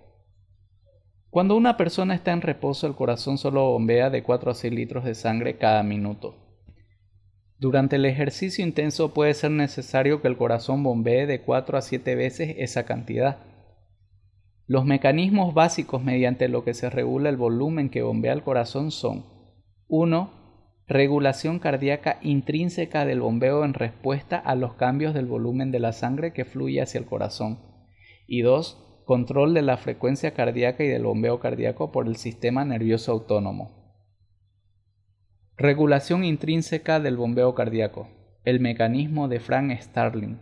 Cuando una persona está en reposo, el corazón solo bombea de 4 a 6 litros de sangre cada minuto. Durante el ejercicio intenso puede ser necesario que el corazón bombee de 4 a 7 veces esa cantidad. Los mecanismos básicos mediante los que se regula el volumen que bombea el corazón son: 1. Regulación cardíaca intrínseca del bombeo en respuesta a los cambios del volumen de la sangre que fluye hacia el corazón. Y 2. Control de la frecuencia cardíaca y del bombeo cardíaco por el sistema nervioso autónomo. Regulación intrínseca del bombeo cardíaco. El mecanismo de Frank Starling.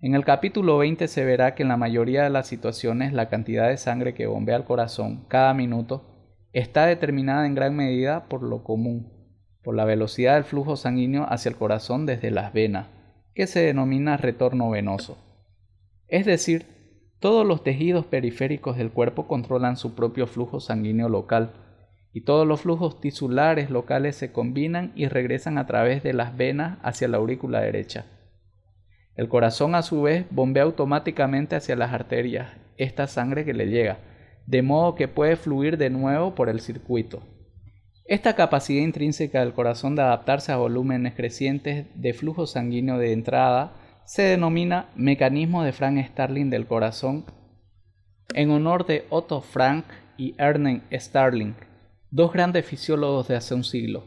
En el capítulo 20 se verá que en la mayoría de las situaciones la cantidad de sangre que bombea el corazón cada minuto está determinada en gran medida por lo común, por la velocidad del flujo sanguíneo hacia el corazón desde las venas, que se denomina retorno venoso. Es decir, todos los tejidos periféricos del cuerpo controlan su propio flujo sanguíneo local, y todos los flujos tisulares locales se combinan y regresan a través de las venas hacia la aurícula derecha. El corazón a su vez bombea automáticamente hacia las arterias esta sangre que le llega, de modo que puede fluir de nuevo por el circuito. Esta capacidad intrínseca del corazón de adaptarse a volúmenes crecientes de flujo sanguíneo de entrada se denomina mecanismo de Frank Starling del corazón, en honor de Otto Frank y Ernest Starling, dos grandes fisiólogos de hace un siglo.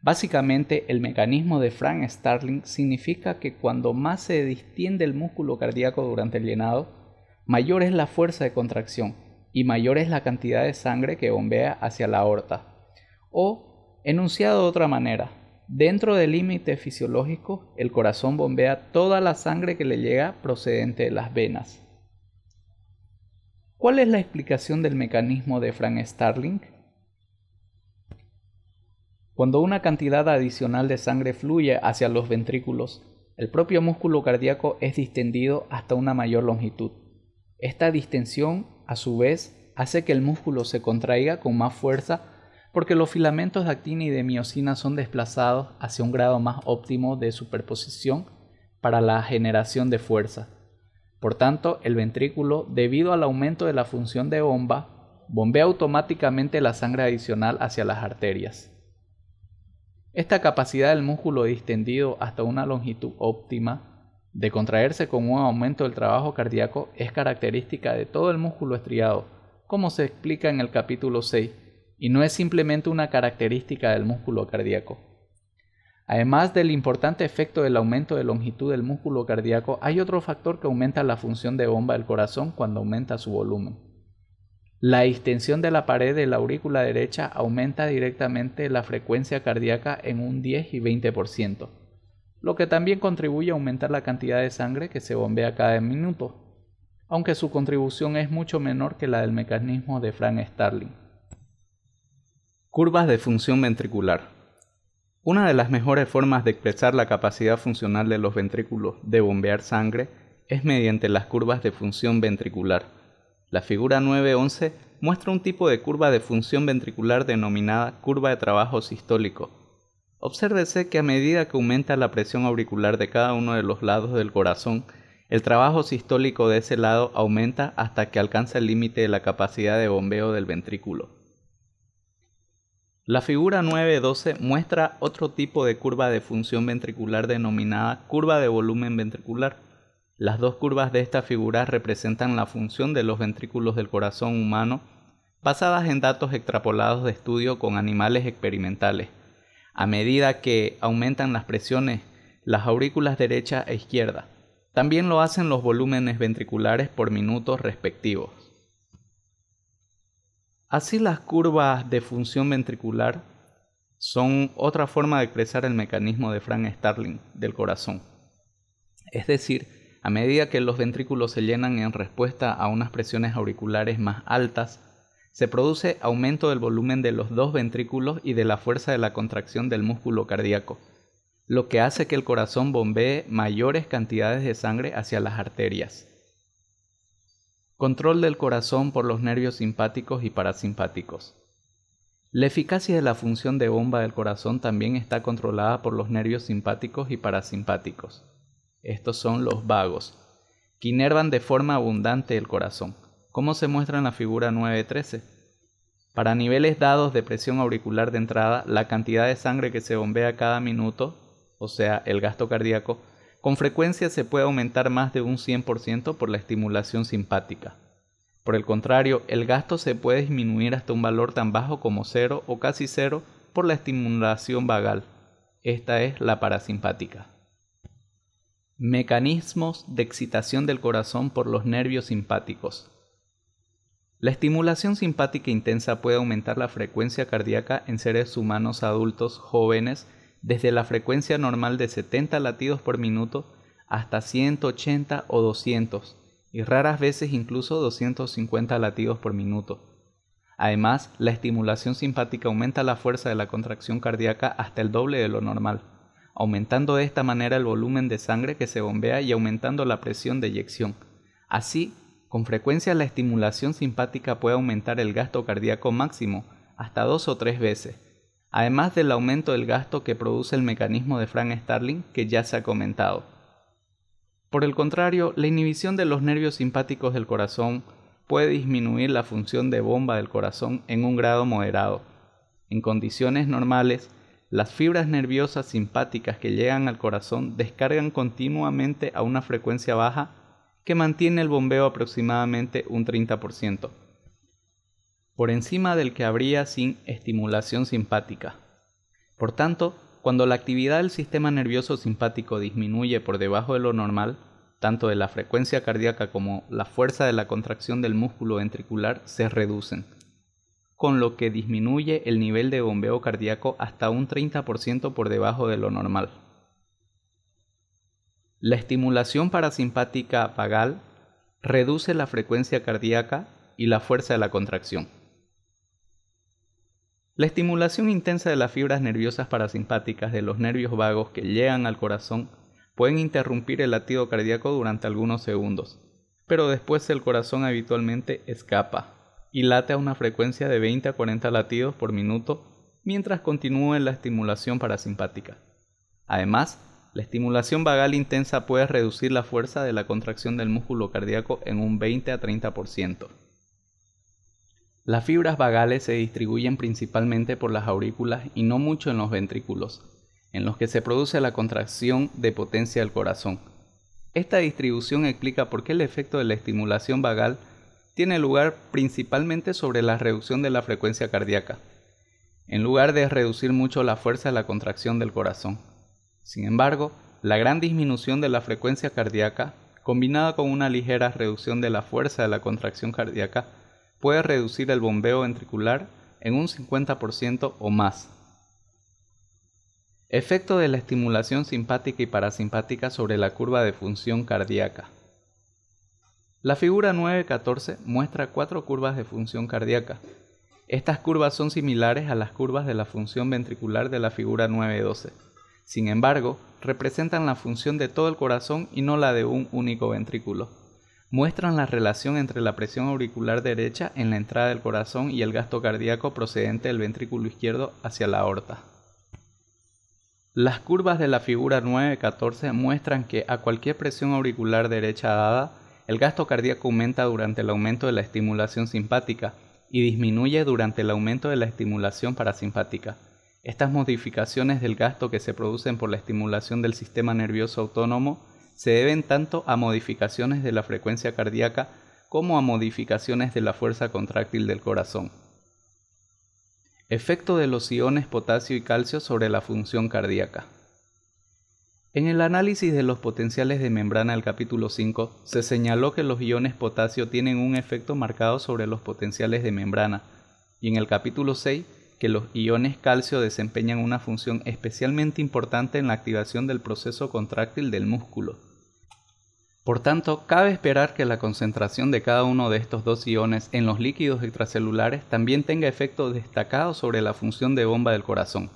Básicamente, el mecanismo de Frank Starling significa que cuando más se distiende el músculo cardíaco durante el llenado, mayor es la fuerza de contracción y mayor es la cantidad de sangre que bombea hacia la aorta. O, enunciado de otra manera, dentro del límite fisiológico, el corazón bombea toda la sangre que le llega procedente de las venas. ¿Cuál es la explicación del mecanismo de Frank Starling? Cuando una cantidad adicional de sangre fluye hacia los ventrículos, el propio músculo cardíaco es distendido hasta una mayor longitud. Esta distensión, a su vez, hace que el músculo se contraiga con más fuerza porque los filamentos de actina y de miosina son desplazados hacia un grado más óptimo de superposición para la generación de fuerza. Por tanto, el ventrículo, debido al aumento de la función de bomba, bombea automáticamente la sangre adicional hacia las arterias. Esta capacidad del músculo distendido hasta una longitud óptima de contraerse con un aumento del trabajo cardíaco es característica de todo el músculo estriado, como se explica en el capítulo 6, y no es simplemente una característica del músculo cardíaco. Además del importante efecto del aumento de longitud del músculo cardíaco, hay otro factor que aumenta la función de bomba del corazón cuando aumenta su volumen. La distensión de la pared de la aurícula derecha aumenta directamente la frecuencia cardíaca en un 10 y 20%, lo que también contribuye a aumentar la cantidad de sangre que se bombea cada minuto, aunque su contribución es mucho menor que la del mecanismo de Frank Starling. Curvas de función ventricular. Una de las mejores formas de expresar la capacidad funcional de los ventrículos de bombear sangre es mediante las curvas de función ventricular. La figura 9.11 muestra un tipo de curva de función ventricular denominada curva de trabajo sistólico. Obsérvese que a medida que aumenta la presión auricular de cada uno de los lados del corazón, el trabajo sistólico de ese lado aumenta hasta que alcanza el límite de la capacidad de bombeo del ventrículo. La figura 9.12 muestra otro tipo de curva de función ventricular denominada curva de volumen ventricular. Las dos curvas de esta figura representan la función de los ventrículos del corazón humano basadas en datos extrapolados de estudio con animales experimentales. A medida que aumentan las presiones, las aurículas derecha e izquierda, también lo hacen los volúmenes ventriculares por minutos respectivos. Así las curvas de función ventricular son otra forma de expresar el mecanismo de Frank Starling del corazón. Es decir, a medida que los ventrículos se llenan en respuesta a unas presiones auriculares más altas, se produce aumento del volumen de los dos ventrículos y de la fuerza de la contracción del músculo cardíaco, lo que hace que el corazón bombee mayores cantidades de sangre hacia las arterias. Control del corazón por los nervios simpáticos y parasimpáticos. La eficacia de la función de bomba del corazón también está controlada por los nervios simpáticos y parasimpáticos. Estos son los vagos, que inervan de forma abundante el corazón, como se muestra en la figura 9.13. Para niveles dados de presión auricular de entrada, la cantidad de sangre que se bombea cada minuto, o sea, el gasto cardíaco, con frecuencia se puede aumentar más de un 100% por la estimulación simpática. Por el contrario, el gasto se puede disminuir hasta un valor tan bajo como 0 o casi 0 por la estimulación vagal. Esta es la parasimpática. Mecanismos de excitación del corazón por los nervios simpáticos. La estimulación simpática intensa puede aumentar la frecuencia cardíaca en seres humanos adultos jóvenes desde la frecuencia normal de 70 latidos por minuto hasta 180 o 200, y raras veces incluso 250 latidos por minuto. Además, la estimulación simpática aumenta la fuerza de la contracción cardíaca hasta el doble de lo normal, aumentando de esta manera el volumen de sangre que se bombea y aumentando la presión de eyección. Así, con frecuencia la estimulación simpática puede aumentar el gasto cardíaco máximo hasta 2 o 3 veces, además del aumento del gasto que produce el mecanismo de Frank Starling que ya se ha comentado. Por el contrario, la inhibición de los nervios simpáticos del corazón puede disminuir la función de bomba del corazón en un grado moderado. En condiciones normales, las fibras nerviosas simpáticas que llegan al corazón descargan continuamente a una frecuencia baja que mantiene el bombeo aproximadamente un 30%, por encima del que habría sin estimulación simpática. Por tanto, cuando la actividad del sistema nervioso simpático disminuye por debajo de lo normal, tanto de la frecuencia cardíaca como la fuerza de la contracción del músculo ventricular se reducen, con lo que disminuye el nivel de bombeo cardíaco hasta un 30% por debajo de lo normal. La estimulación parasimpática vagal reduce la frecuencia cardíaca y la fuerza de la contracción. La estimulación intensa de las fibras nerviosas parasimpáticas de los nervios vagos que llegan al corazón pueden interrumpir el latido cardíaco durante algunos segundos, pero después el corazón habitualmente escapa y late a una frecuencia de 20 a 40 latidos por minuto mientras continúe la estimulación parasimpática. Además, la estimulación vagal intensa puede reducir la fuerza de la contracción del músculo cardíaco en un 20 a 30%. Las fibras vagales se distribuyen principalmente por las aurículas y no mucho en los ventrículos, en los que se produce la contracción de potencia del corazón. Esta distribución explica por qué el efecto de la estimulación vagal tiene lugar principalmente sobre la reducción de la frecuencia cardíaca, en lugar de reducir mucho la fuerza de la contracción del corazón. Sin embargo, la gran disminución de la frecuencia cardíaca, combinada con una ligera reducción de la fuerza de la contracción cardíaca, puede reducir el bombeo ventricular en un 50% o más. Efecto de la estimulación simpática y parasimpática sobre la curva de función cardíaca. La figura 9.14 muestra 4 curvas de función cardíaca. Estas curvas son similares a las curvas de la función ventricular de la figura 9.12. Sin embargo, representan la función de todo el corazón y no la de un único ventrículo. Muestran la relación entre la presión auricular derecha en la entrada del corazón y el gasto cardíaco procedente del ventrículo izquierdo hacia la aorta. Las curvas de la figura 9.14 muestran que a cualquier presión auricular derecha dada, el gasto cardíaco aumenta durante el aumento de la estimulación simpática y disminuye durante el aumento de la estimulación parasimpática. Estas modificaciones del gasto que se producen por la estimulación del sistema nervioso autónomo se deben tanto a modificaciones de la frecuencia cardíaca como a modificaciones de la fuerza contráctil del corazón. Efecto de los iones potasio y calcio sobre la función cardíaca. En el análisis de los potenciales de membrana del capítulo 5, se señaló que los iones potasio tienen un efecto marcado sobre los potenciales de membrana, y en el capítulo 6 que los iones calcio desempeñan una función especialmente importante en la activación del proceso contráctil del músculo. Por tanto, cabe esperar que la concentración de cada uno de estos dos iones en los líquidos extracelulares también tenga efecto destacado sobre la función de bomba del corazón.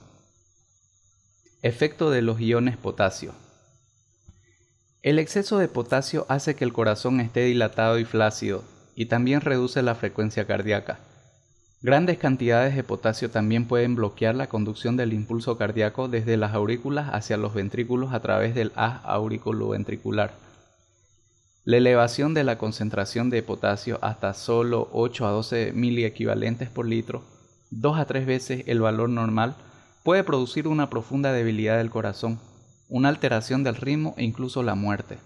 Efecto de los iones potasio. El exceso de potasio hace que el corazón esté dilatado y flácido, y también reduce la frecuencia cardíaca. Grandes cantidades de potasio también pueden bloquear la conducción del impulso cardíaco desde las aurículas hacia los ventrículos a través del haz auriculoventricular. La elevación de la concentración de potasio hasta solo 8 a 12 miliequivalentes por litro, 2 a 3 veces el valor normal, puede producir una profunda debilidad del corazón, una alteración del ritmo e incluso la muerte.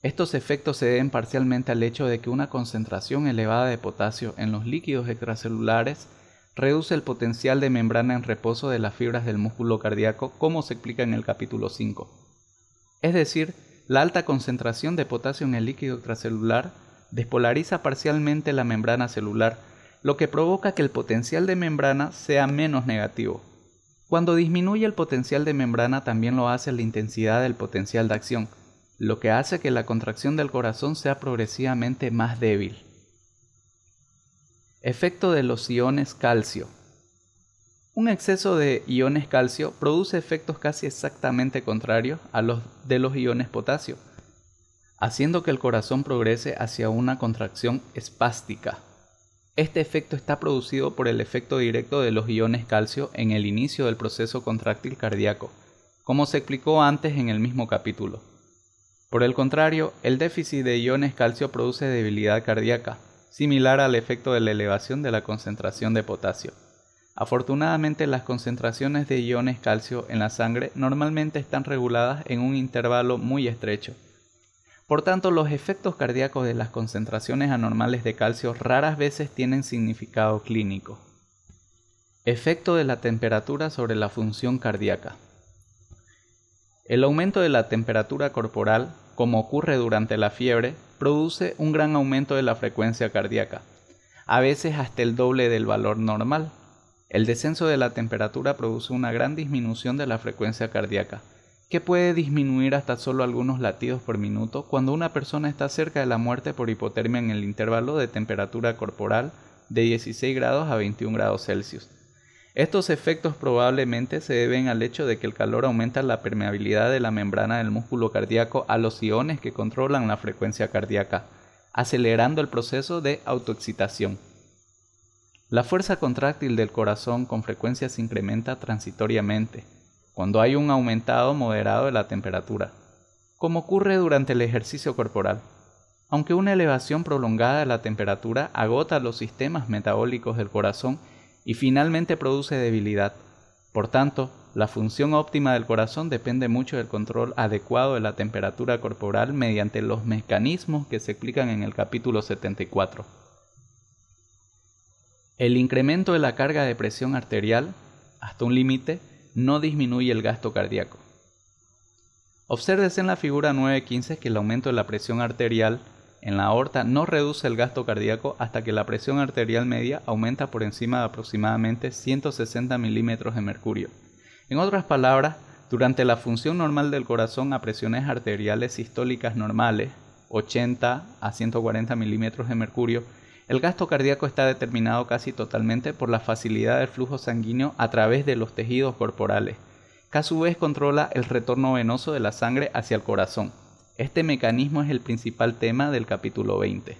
Estos efectos se deben parcialmente al hecho de que una concentración elevada de potasio en los líquidos extracelulares reduce el potencial de membrana en reposo de las fibras del músculo cardíaco, como se explica en el capítulo 5. Es decir, la alta concentración de potasio en el líquido extracelular despolariza parcialmente la membrana celular, lo que provoca que el potencial de membrana sea menos negativo. Cuando disminuye el potencial de membrana, también lo hace la intensidad del potencial de acción, lo que hace que la contracción del corazón sea progresivamente más débil. Efecto de los iones calcio. Un exceso de iones calcio produce efectos casi exactamente contrarios a los de los iones potasio, haciendo que el corazón progrese hacia una contracción espástica. Este efecto está producido por el efecto directo de los iones calcio en el inicio del proceso contráctil cardíaco, como se explicó antes en el mismo capítulo. Por el contrario, el déficit de iones calcio produce debilidad cardíaca, similar al efecto de la elevación de la concentración de potasio. Afortunadamente, las concentraciones de iones calcio en la sangre normalmente están reguladas en un intervalo muy estrecho. Por tanto, los efectos cardíacos de las concentraciones anormales de calcio raras veces tienen significado clínico. Efecto de la temperatura sobre la función cardíaca. El aumento de la temperatura corporal, como ocurre durante la fiebre, produce un gran aumento de la frecuencia cardíaca, a veces hasta el doble del valor normal. El descenso de la temperatura produce una gran disminución de la frecuencia cardíaca, que puede disminuir hasta solo algunos latidos por minuto cuando una persona está cerca de la muerte por hipotermia en el intervalo de temperatura corporal de 16 grados a 21 grados Celsius. Estos efectos probablemente se deben al hecho de que el calor aumenta la permeabilidad de la membrana del músculo cardíaco a los iones que controlan la frecuencia cardíaca, acelerando el proceso de autoexcitación. La fuerza contráctil del corazón con frecuencia se incrementa transitoriamente, cuando hay un aumentado moderado de la temperatura, como ocurre durante el ejercicio corporal. Aunque una elevación prolongada de la temperatura agota los sistemas metabólicos del corazón y finalmente produce debilidad. Por tanto, la función óptima del corazón depende mucho del control adecuado de la temperatura corporal mediante los mecanismos que se explican en el capítulo 74. El incremento de la carga de presión arterial, hasta un límite, no disminuye el gasto cardíaco. Obsérvese en la figura 9.15 que el aumento de la presión arterial en la aorta no reduce el gasto cardíaco hasta que la presión arterial media aumenta por encima de aproximadamente 160 milímetros de mercurio. En otras palabras, durante la función normal del corazón a presiones arteriales sistólicas normales, 80 a 140 milímetros de mercurio, el gasto cardíaco está determinado casi totalmente por la facilidad del flujo sanguíneo a través de los tejidos corporales, que a su vez controla el retorno venoso de la sangre hacia el corazón. Este mecanismo es el principal tema del capítulo 20.